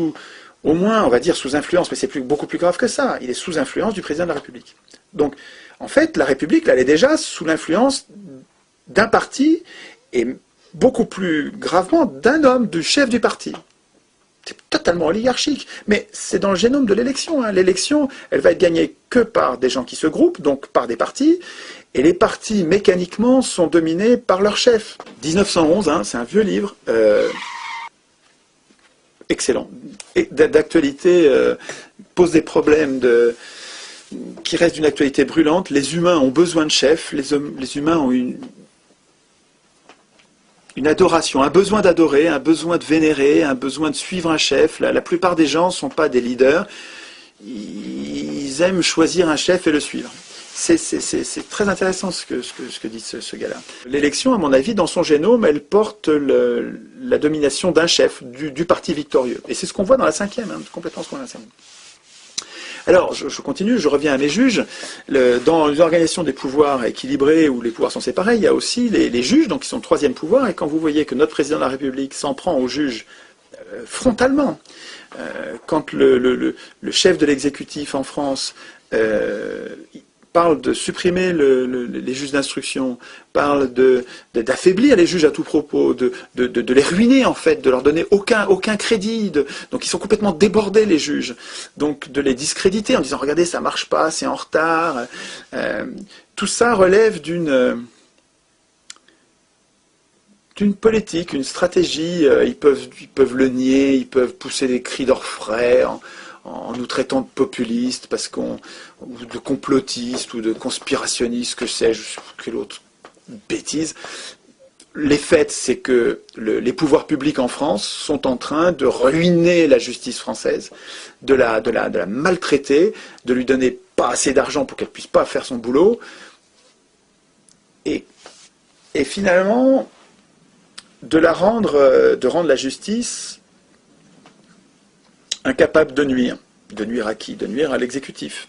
au moins, on va dire, sous influence, mais c'est beaucoup plus grave que ça. Il est sous influence du président de la République. Donc, en fait, la République, là, elle est déjà sous l'influence d'un parti et beaucoup plus gravement d'un homme, du chef du parti. C'est totalement oligarchique, mais c'est dans le génome de l'élection. Hein. L'élection, elle va être gagnée que par des gens qui se groupent, donc par des partis, et les partis, mécaniquement, sont dominés par leur chef. 1911, hein, c'est un vieux livre, excellent, d'actualité, pose des problèmes qui restent d'une actualité brûlante. Les humains ont besoin de chefs, les humains ont une adoration, un besoin d'adorer, un besoin de vénérer, un besoin de suivre un chef. La plupart des gens ne sont pas des leaders. Ils aiment choisir un chef et le suivre. C'est très intéressant ce que dit ce gars-là. L'élection, à mon avis, dans son génome, elle porte la domination d'un chef, du parti victorieux. Et c'est ce qu'on voit dans la cinquième, hein, complètement ce qu'on voit dans la cinquième. Alors, je continue, je reviens à mes juges. Dans une organisation des pouvoirs équilibrés où les pouvoirs sont séparés, il y a aussi les juges, donc qui sont le troisième pouvoir. Et quand vous voyez que notre président de la République s'en prend aux juges frontalement, quand le chef de l'exécutif en France parle de supprimer les juges d'instruction, parle d'affaiblir les juges à tout propos, de les ruiner en fait, de leur donner aucun crédit, donc ils sont complètement débordés les juges, donc de les discréditer en disant regardez ça marche pas, c'est en retard, tout ça relève d'une politique, une stratégie, ils peuvent le nier, ils peuvent pousser des cris d'orfraie en nous traitant de populistes, ou de complotistes, ou de conspirationnistes, que sais-je, quelle autre bêtise. Les faits, c'est que les pouvoirs publics en France sont en train de ruiner la justice française, de la maltraiter, de lui donner pas assez d'argent pour qu'elle puisse pas faire son boulot, et finalement, de rendre la justice incapable de nuire. De nuire à qui? De nuire à l'exécutif.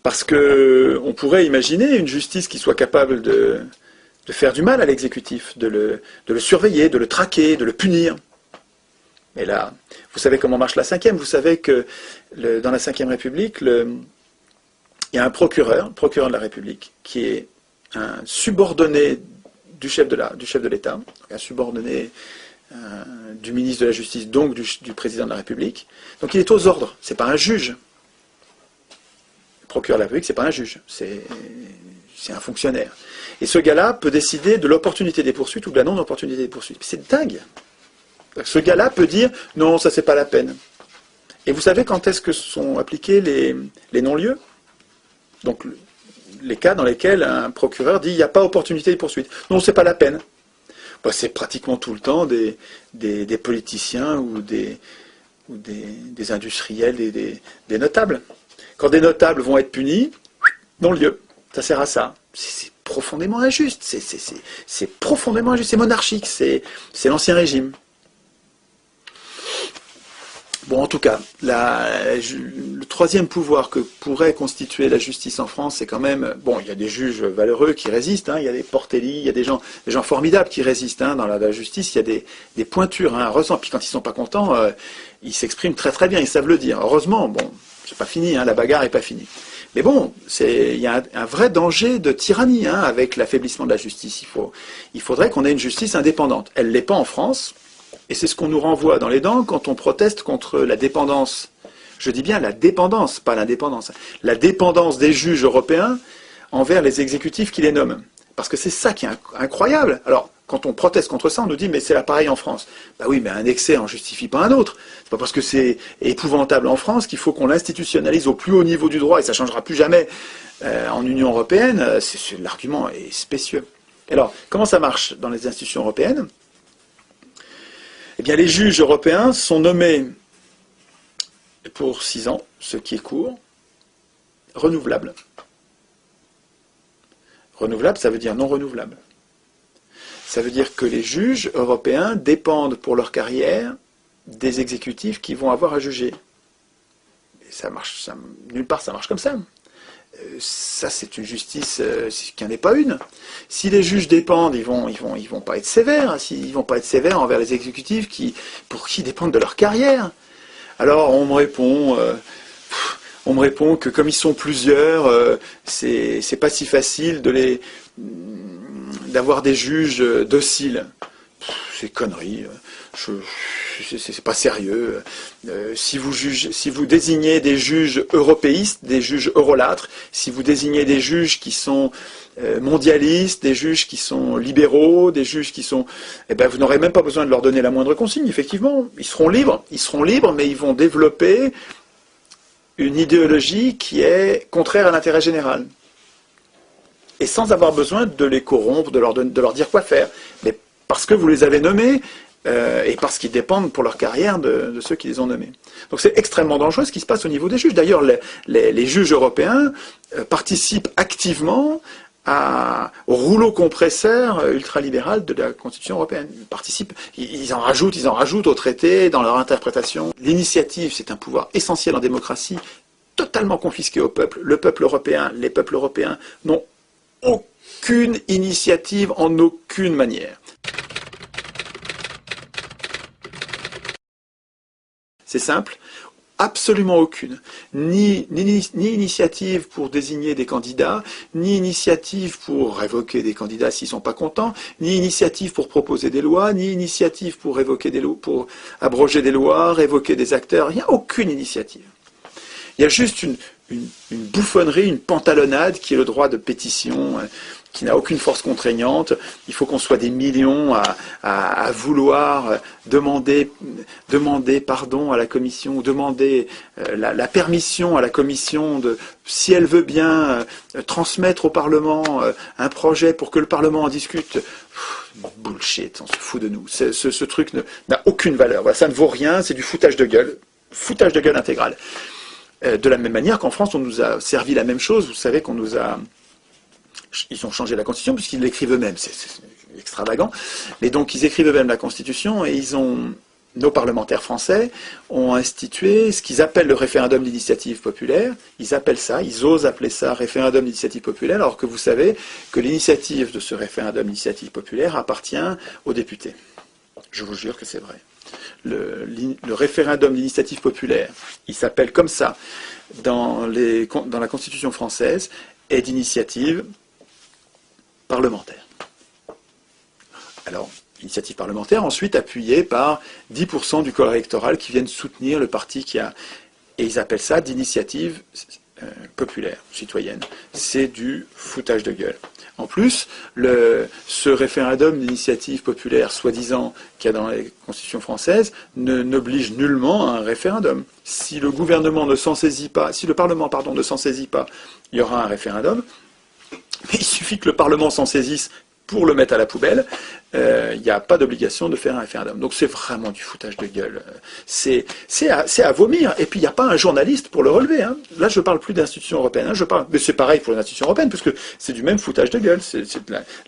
Parce qu'on pourrait imaginer une justice qui soit capable de faire du mal à l'exécutif, de le surveiller, de le traquer, de le punir. Mais là, vous savez comment marche la Ve, vous savez que dans la Ve République, il y a un procureur de la République, qui est un subordonné du chef de l'État, un subordonné du ministre de la Justice, donc du président de la République. Donc il est aux ordres, c'est pas un juge. Le procureur de la République, c'est pas un juge, c'est un fonctionnaire. Et ce gars-là peut décider de l'opportunité des poursuites ou de la non-opportunité des poursuites. C'est dingue. Ce gars-là peut dire non, ça c'est pas la peine. Et vous savez quand est-ce que sont appliqués les non-lieux? Donc les cas dans lesquels un procureur dit il n'y a pas opportunité de poursuite. Non, c'est pas la peine. Ben, c'est pratiquement tout le temps des politiciens ou des industriels, des notables. Quand des notables vont être punis, non-lieu. Ça sert à ça. C'est profondément injuste. C'est profondément injuste. C'est monarchique. C'est l'Ancien Régime. Bon, en tout cas, le troisième pouvoir que pourrait constituer la justice en France, c'est quand même... Bon, il y a des juges valeureux qui résistent, hein, il y a des Portelli, il y a des gens formidables qui résistent hein, dans la justice, il y a des pointures, hein, heureusement. Puis quand ils ne sont pas contents, ils s'expriment très très bien, ils savent le dire. Heureusement, bon, c'est pas fini, hein, la bagarre n'est pas finie. Mais bon, il y a un vrai danger de tyrannie hein, avec l'affaiblissement de la justice. Il faudrait qu'on ait une justice indépendante. Elle ne l'est pas en France. Et c'est ce qu'on nous renvoie dans les dents quand on proteste contre la dépendance. Je dis bien la dépendance, pas l'indépendance. La dépendance des juges européens envers les exécutifs qui les nomment. Parce que c'est ça qui est incroyable. Alors, quand on proteste contre ça, on nous dit mais c'est là pareil en France. Bah oui, mais un excès en justifie pas un autre. C'est pas parce que c'est épouvantable en France qu'il faut qu'on l'institutionnalise au plus haut niveau du droit et ça changera plus jamais en Union européenne. L'argument est spécieux. Alors, comment ça marche dans les institutions européennes? Eh bien, les juges européens sont nommés pour 6 ans, ce qui est court, renouvelable. Renouvelable, ça veut dire non renouvelable. Ça veut dire que les juges européens dépendent pour leur carrière des exécutifs qui vont avoir à juger. Et ça marche, nulle part ça marche comme ça. Ça, c'est une justice qui n'en est pas une. Si les juges dépendent, ils vont pas être sévères. Ils vont pas être sévères envers les exécutifs pour qui dépendent de leur carrière. Alors, on me répond que comme ils sont plusieurs, c'est pas si facile d'avoir des juges dociles. C'est connerie. C'est pas sérieux. Si vous désignez des juges européistes, des juges eurolâtres, si vous désignez des juges qui sont mondialistes, des juges qui sont libéraux, des juges qui sont... Eh ben, vous n'aurez même pas besoin de leur donner la moindre consigne, effectivement. Ils seront libres, mais ils vont développer une idéologie qui est contraire à l'intérêt général. Et sans avoir besoin de les corrompre, de leur dire quoi faire. Mais parce que vous les avez nommés, et parce qu'ils dépendent pour leur carrière de ceux qui les ont nommés. Donc c'est extrêmement dangereux ce qui se passe au niveau des juges. D'ailleurs, les juges européens participent activement au rouleau compresseur ultralibéral de la Constitution européenne. Ils participent, ils en rajoutent au traité, dans leur interprétation. L'initiative, c'est un pouvoir essentiel en démocratie, totalement confisqué au peuple. Le peuple européen, les peuples européens n'ont aucune initiative en aucune manière. C'est simple. Absolument aucune. Ni initiative pour désigner des candidats, ni initiative pour révoquer des candidats s'ils ne sont pas contents, ni initiative pour proposer des lois, ni initiative pour révoquer des lois, pour abroger des lois, révoquer des acteurs. Il n'y a aucune initiative. Il y a juste une bouffonnerie, une pantalonnade qui est le droit de pétition, qui n'a aucune force contraignante. Il faut qu'on soit des millions à vouloir demander pardon à la Commission, ou demander la permission à la Commission de, si elle veut bien, transmettre au Parlement un projet pour que le Parlement en discute. Bullshit, on se fout de nous. Ce truc n'a aucune valeur. Voilà, ça ne vaut rien, c'est du foutage de gueule intégral. De la même manière qu'en France, on nous a servi la même chose. Vous savez qu'on nous a... Ils ont changé la Constitution puisqu'ils l'écrivent eux-mêmes. C'est extravagant. Mais donc, ils écrivent eux-mêmes la Constitution et nos parlementaires français ont institué ce qu'ils appellent le référendum d'initiative populaire. Ils osent appeler ça référendum d'initiative populaire, alors que vous savez que l'initiative de ce référendum d'initiative populaire appartient aux députés. Je vous jure que c'est vrai. Le référendum d'initiative populaire, il s'appelle comme ça dans la Constitution française, est d'initiative parlementaire. Alors, initiative parlementaire, ensuite appuyée par 10% du corps électoral qui viennent soutenir le parti qui a... Et ils appellent ça d'initiative populaire, citoyenne. C'est du foutage de gueule. En plus, ce référendum d'initiative populaire, soi-disant, qu'il y a dans la Constitution française, n'oblige nullement à un référendum. Si le gouvernement ne s'en saisit pas, si le Parlement, ne s'en saisit pas, il y aura un référendum. Mais il suffit que le Parlement s'en saisisse pour le mettre à la poubelle, il n'y a pas d'obligation de faire un référendum. Donc c'est vraiment du foutage de gueule. C'est à vomir. Et puis il n'y a pas un journaliste pour le relever. Hein. Là je ne parle plus d'institutions européennes. Mais c'est pareil pour les institutions européennes, parce que c'est du même foutage de gueule. C'est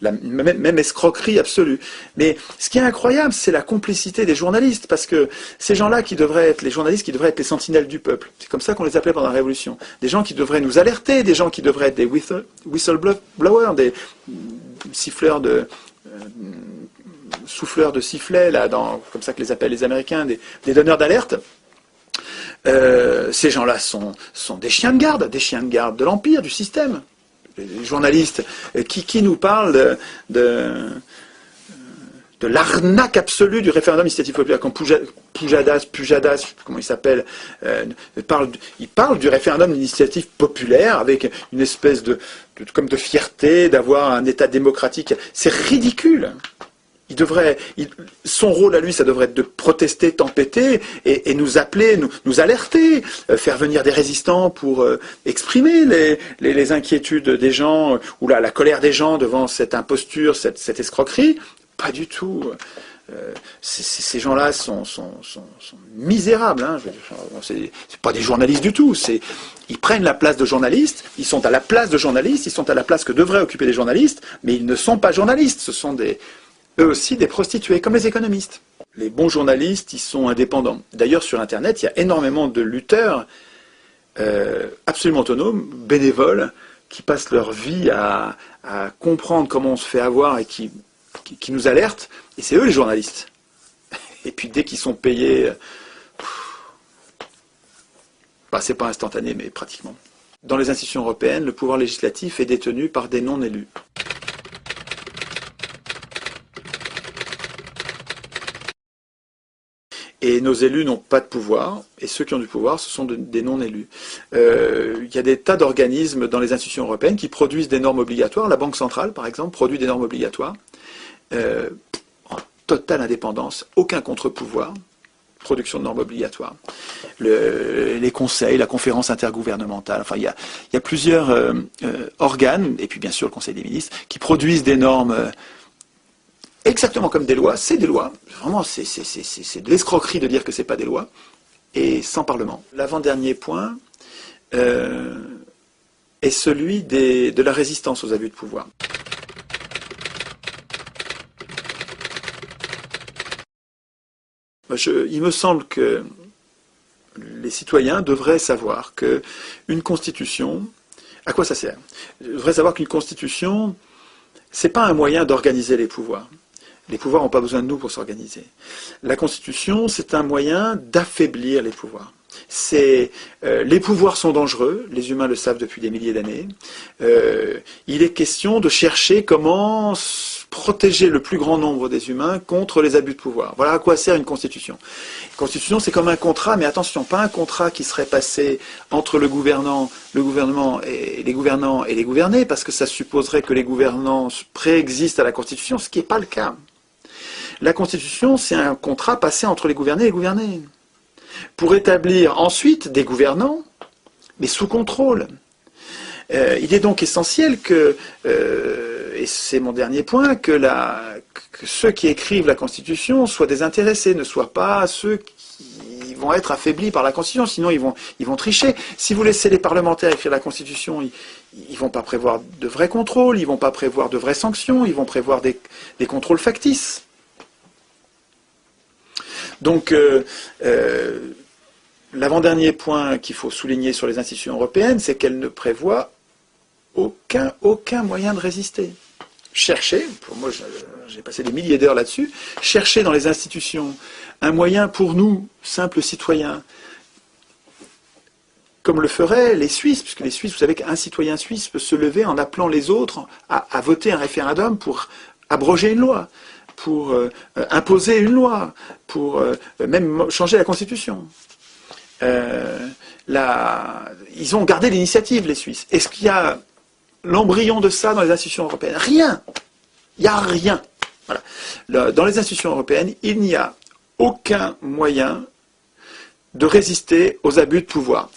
la même escroquerie absolue. Mais ce qui est incroyable, c'est la complicité des journalistes, parce que ces gens-là qui devraient être les journalistes, qui devraient être les sentinelles du peuple. C'est comme ça qu'on les appelait pendant la Révolution. Des gens qui devraient nous alerter, des gens qui devraient être des whistleblowers, des siffleurs souffleurs de sifflets, là, comme ça que les appellent les Américains, des donneurs d'alerte. Ces gens-là sont des chiens de garde de l'Empire, du système. Les journalistes qui nous parlent de l'arnaque absolue du référendum d'initiative populaire, quand Pujadas, comment il s'appelle, il parle du référendum d'initiative populaire avec une espèce de fierté d'avoir un État démocratique. C'est ridicule. Son rôle à lui, ça devrait être de protester, tempêter et nous appeler, nous alerter, faire venir des résistants pour exprimer les inquiétudes des gens ou la colère des gens devant cette imposture, cette escroquerie. Pas du tout. Ces gens-là sont misérables. Hein. C'est pas des journalistes du tout. Ils prennent la place de journalistes, ils sont à la place de journalistes, ils sont à la place que devraient occuper les journalistes, mais ils ne sont pas journalistes. Ce sont eux aussi des prostituées, comme les économistes. Les bons journalistes, ils sont indépendants. D'ailleurs, sur Internet, il y a énormément de lutteurs absolument autonomes, bénévoles, qui passent leur vie à comprendre comment on se fait avoir et qui nous alertent, et c'est eux les journalistes. Et puis dès qu'ils sont payés, c'est pas instantané, mais pratiquement. Dans les institutions européennes, le pouvoir législatif est détenu par des non-élus. Et nos élus n'ont pas de pouvoir, et ceux qui ont du pouvoir, ce sont des non-élus. Il y a des tas d'organismes dans les institutions européennes qui produisent des normes obligatoires. La Banque centrale, par exemple, produit des normes obligatoires. En totale indépendance, aucun contre-pouvoir, production de normes obligatoires. Les conseils, la conférence intergouvernementale, enfin il y a plusieurs organes, et puis bien sûr le Conseil des ministres, qui produisent des normes exactement comme des lois. C'est des lois, vraiment c'est de l'escroquerie de dire que c'est pas des lois, et sans Parlement. L'avant-dernier point, est celui de la résistance aux abus de pouvoir. Il me semble que les citoyens devraient savoir qu'une constitution, à quoi ça sert? Ils devraient savoir qu'une constitution, c'est pas un moyen d'organiser les pouvoirs. Les pouvoirs n'ont pas besoin de nous pour s'organiser. La constitution, c'est un moyen d'affaiblir les pouvoirs. Les pouvoirs sont dangereux, les humains le savent depuis des milliers d'années. Il est question de chercher comment protéger le plus grand nombre des humains contre les abus de pouvoir. Voilà à quoi sert une constitution. Une constitution, c'est comme un contrat, mais attention, pas un contrat qui serait passé entre le gouvernement et les gouvernants et les gouvernés, parce que ça supposerait que les gouvernants préexistent à la constitution, ce qui n'est pas le cas. La constitution, c'est un contrat passé entre les gouvernés et les gouvernés, pour établir ensuite des gouvernants, mais sous contrôle. Il est donc essentiel que, et c'est mon dernier point, que ceux qui écrivent la Constitution soient désintéressés, ne soient pas ceux qui vont être affaiblis par la Constitution, sinon ils vont tricher. Si vous laissez les parlementaires écrire la Constitution, ils vont pas prévoir de vrais contrôles, ils vont pas prévoir de vraies sanctions, ils vont prévoir des contrôles factices. Donc, l'avant-dernier point qu'il faut souligner sur les institutions européennes, c'est qu'elles ne prévoient aucun moyen de résister. Cherchez, pour moi j'ai passé des milliers d'heures là-dessus, chercher dans les institutions un moyen pour nous, simples citoyens, comme le feraient les Suisses, puisque les Suisses, vous savez qu'un citoyen suisse peut se lever en appelant les autres à voter un référendum pour abroger une loi, pour imposer une loi, pour même changer la Constitution. Ils ont gardé l'initiative, les Suisses. Est-ce qu'il y a l'embryon de ça dans les institutions européennes? Rien. Il n'y a rien. Voilà. Dans les institutions européennes, il n'y a aucun moyen de résister aux abus de pouvoir.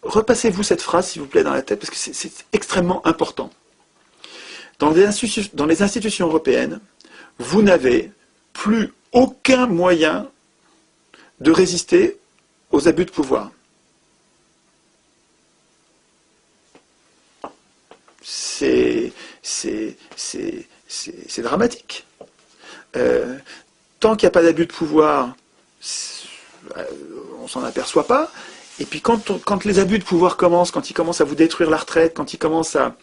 Repassez-vous cette phrase, s'il vous plaît, dans la tête, parce que c'est extrêmement important. Dans les institutions européennes, vous n'avez plus aucun moyen de résister aux abus de pouvoir. C'est dramatique. Tant qu'il n'y a pas d'abus de pouvoir, on ne s'en aperçoit pas. Et puis quand les abus de pouvoir commencent, quand ils commencent à vous détruire la retraite, quand ils commencent à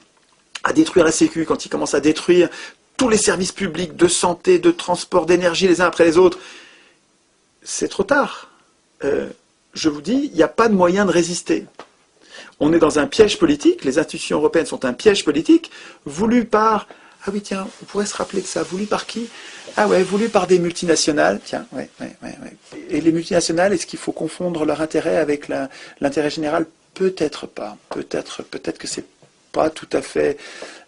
détruire la Sécu, quand ils commencent à détruire tous les services publics de santé, de transport, d'énergie les uns après les autres, c'est trop tard. Je vous dis, il n'y a pas de moyen de résister. On est dans un piège politique, les institutions européennes sont un piège politique, voulu par... Ah oui, tiens, on pourrait se rappeler de ça. Voulu par qui? Ah ouais, voulu par des multinationales. Tiens, ouais. Et les multinationales, est-ce qu'il faut confondre leur intérêt avec l'intérêt général? Peut-être pas. Peut-être que c'est pas tout à fait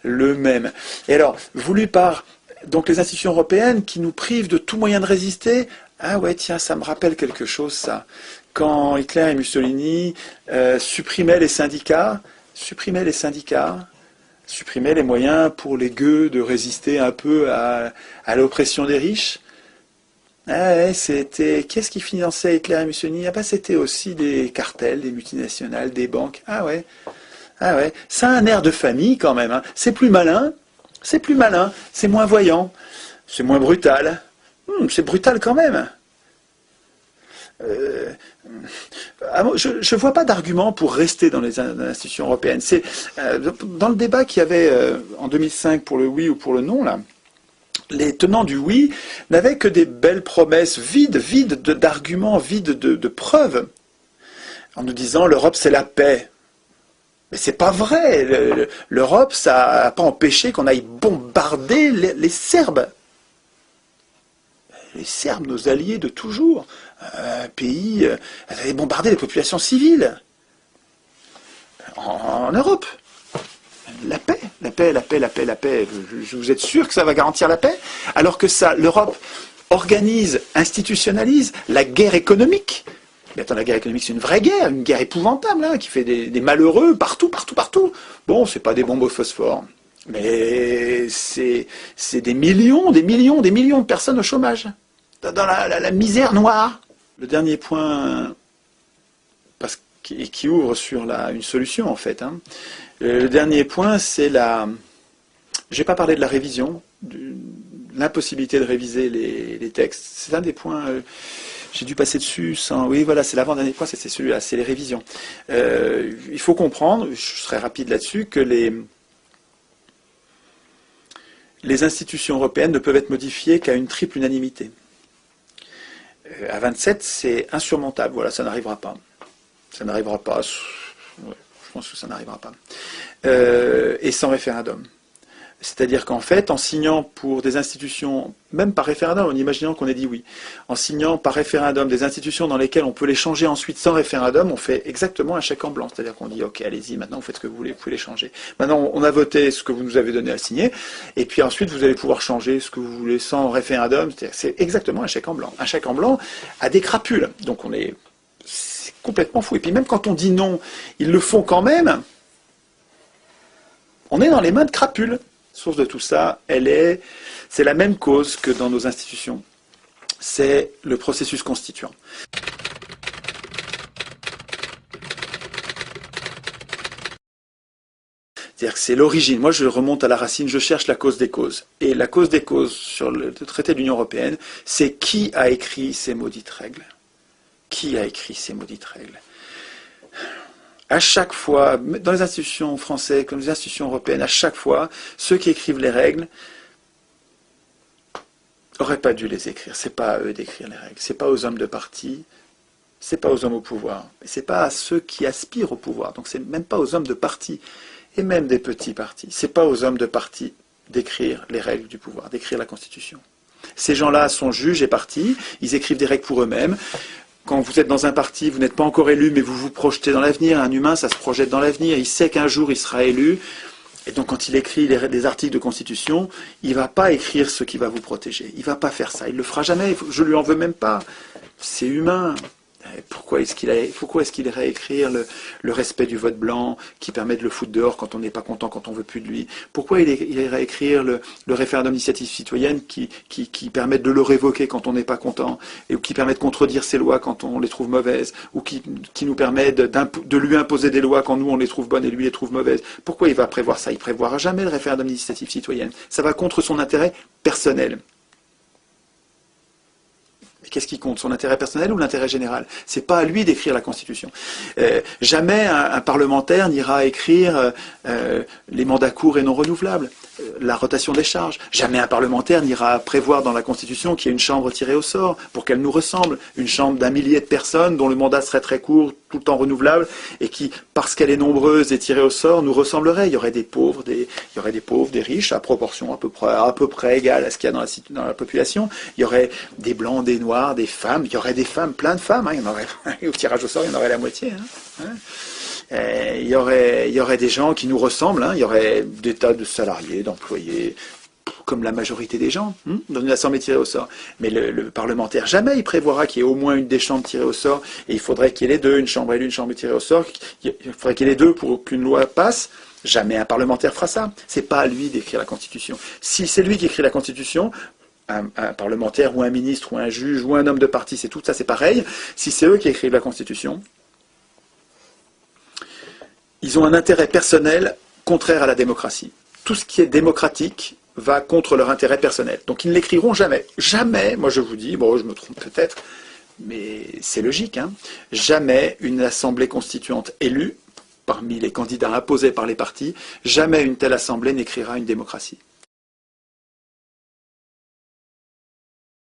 le même. Et alors, voulu par donc les institutions européennes qui nous privent de tout moyen de résister. Ah ouais, tiens, ça me rappelle quelque chose, ça. Quand Hitler et Mussolini supprimaient les syndicats, supprimaient les moyens pour les gueux de résister un peu à l'oppression des riches. Ah ouais, c'était... Qu'est-ce qui finançait Hitler et Mussolini? Ah bah c'était aussi des cartels, des multinationales, des banques. Ah ouais, ça a un air de famille quand même. Hein. C'est plus malin, c'est moins voyant, c'est moins brutal. C'est brutal quand même. Je ne vois pas d'argument pour rester dans les institutions européennes. Dans le débat qu'il y avait en 2005 pour le oui ou pour le non, là, les tenants du oui n'avaient que des belles promesses vides d'arguments, vides de preuves, en nous disant l'Europe c'est la paix. Mais c'est pas vrai. L'Europe, ça n'a pas empêché qu'on aille bombarder les Serbes. Les Serbes, nos alliés de toujours, un pays, avaient bombardé les populations civiles en Europe. La paix. Vous êtes sûr que ça va garantir la paix? Alors que ça, l'Europe organise, institutionnalise la guerre économique. Mais attends, la guerre économique, c'est une vraie guerre, une guerre épouvantable, hein, qui fait des malheureux partout. Bon, c'est pas des bombes au phosphore, mais c'est des millions de personnes au chômage, dans la misère noire. Le dernier point, parce qui ouvre sur une solution, en fait. Hein. Le dernier point, c'est la... Je n'ai pas parlé de la révision, de l'impossibilité de réviser les textes. C'est un des points... j'ai dû passer dessus sans... Oui, voilà, c'est l'avant-dernier point, c'est celui-là, c'est les révisions. Il faut comprendre, je serai rapide là-dessus, que les institutions européennes ne peuvent être modifiées qu'à une triple unanimité. À 27, c'est insurmontable. Voilà, ça n'arrivera pas. Ça n'arrivera pas. Ouais, je pense que ça n'arrivera pas. Et sans référendum. C'est-à-dire qu'en fait, en signant pour des institutions, même par référendum, en imaginant qu'on ait dit oui, en signant par référendum des institutions dans lesquelles on peut les changer ensuite sans référendum, on fait exactement un chèque en blanc. C'est-à-dire qu'on dit, ok, allez-y, maintenant vous faites ce que vous voulez, vous pouvez les changer. Maintenant, on a voté ce que vous nous avez donné à signer, et puis ensuite, vous allez pouvoir changer ce que vous voulez sans référendum. C'est exactement un chèque en blanc. Un chèque en blanc a des crapules. Donc c'est complètement fou. Et puis même quand on dit non, ils le font quand même. On est dans les mains de crapules. Source de tout ça, c'est la même cause que dans nos institutions. C'est le processus constituant. C'est-à-dire que c'est l'origine. Moi, je remonte à la racine, je cherche la cause des causes. Et la cause des causes sur le traité de l'Union européenne, c'est qui a écrit ces maudites règles. Qui a écrit ces maudites règles? À chaque fois, dans les institutions françaises comme les institutions européennes, à chaque fois, ceux qui écrivent les règles n'auraient pas dû les écrire. C'est pas à eux d'écrire les règles. C'est pas aux hommes de parti. C'est pas aux hommes au pouvoir. Et c'est pas à ceux qui aspirent au pouvoir. Donc c'est même pas aux hommes de parti et même des petits partis. C'est pas aux hommes de parti d'écrire les règles du pouvoir, d'écrire la Constitution. Ces gens-là sont juges et partis. Ils écrivent des règles pour eux-mêmes. Quand vous êtes dans un parti, vous n'êtes pas encore élu, mais vous vous projetez dans l'avenir. Un humain, ça se projette dans l'avenir. Il sait qu'un jour, il sera élu. Et donc, quand il écrit des articles de constitution, il ne va pas écrire ce qui va vous protéger. Il ne va pas faire ça. Il ne le fera jamais. Je ne lui en veux même pas. C'est humain. Pourquoi est-ce qu'il irait écrire le respect du vote blanc qui permet de le foutre dehors quand on n'est pas content, quand on ne veut plus de lui? Pourquoi il irait écrire le référendum d'initiative citoyenne qui permet de le révoquer quand on n'est pas content ou qui permet de contredire ses lois quand on les trouve mauvaises ou qui nous permet de lui imposer des lois quand nous on les trouve bonnes et lui les trouve mauvaises? Pourquoi il va prévoir ça? Il ne prévoira jamais le référendum d'initiative citoyenne. Ça va contre son intérêt personnel. Qu'est-ce qui compte? Son intérêt personnel ou l'intérêt général? C'est pas à lui d'écrire la Constitution. Jamais un parlementaire n'ira écrire les mandats courts et non renouvelables, la rotation des charges. Jamais un parlementaire n'ira prévoir dans la Constitution qu'il y ait une chambre tirée au sort pour qu'elle nous ressemble. Une chambre d'un millier de personnes dont le mandat serait très court, tout le temps renouvelable, et qui, parce qu'elle est nombreuse et tirée au sort, nous ressemblerait. Il y aurait des pauvres, des riches, à proportion à peu près égale à ce qu'il y a dans la population. Il y aurait des blancs, des noirs, des femmes. Il y aurait des femmes, plein de femmes. Hein. Il y en aurait, au tirage au sort, il y en aurait la moitié. Il y aurait des gens qui nous ressemblent. Hein. Il y aurait des tas de salariés, d'employés, comme la majorité des gens, dans une assemblée tirée au sort. Mais le parlementaire, jamais il prévoira qu'il y ait au moins une des chambres tirées au sort, et il faudrait qu'il y ait les deux, une chambre élue, une chambre tirée au sort, il faudrait qu'il y ait les deux pour qu'une loi passe. Jamais un parlementaire fera ça. C'est pas à lui d'écrire la Constitution. Si c'est lui qui écrit la Constitution, un parlementaire ou un ministre ou un juge ou un homme de parti, c'est tout ça, c'est pareil. Si c'est eux qui écrivent la Constitution, ils ont un intérêt personnel contraire à la démocratie. Tout ce qui est démocratique va contre leur intérêt personnel. Donc ils ne l'écriront jamais. Jamais, moi je vous dis, bon je me trompe peut-être, mais c'est logique, hein, jamais une assemblée constituante élue, parmi les candidats imposés par les partis, jamais une telle assemblée n'écrira une démocratie.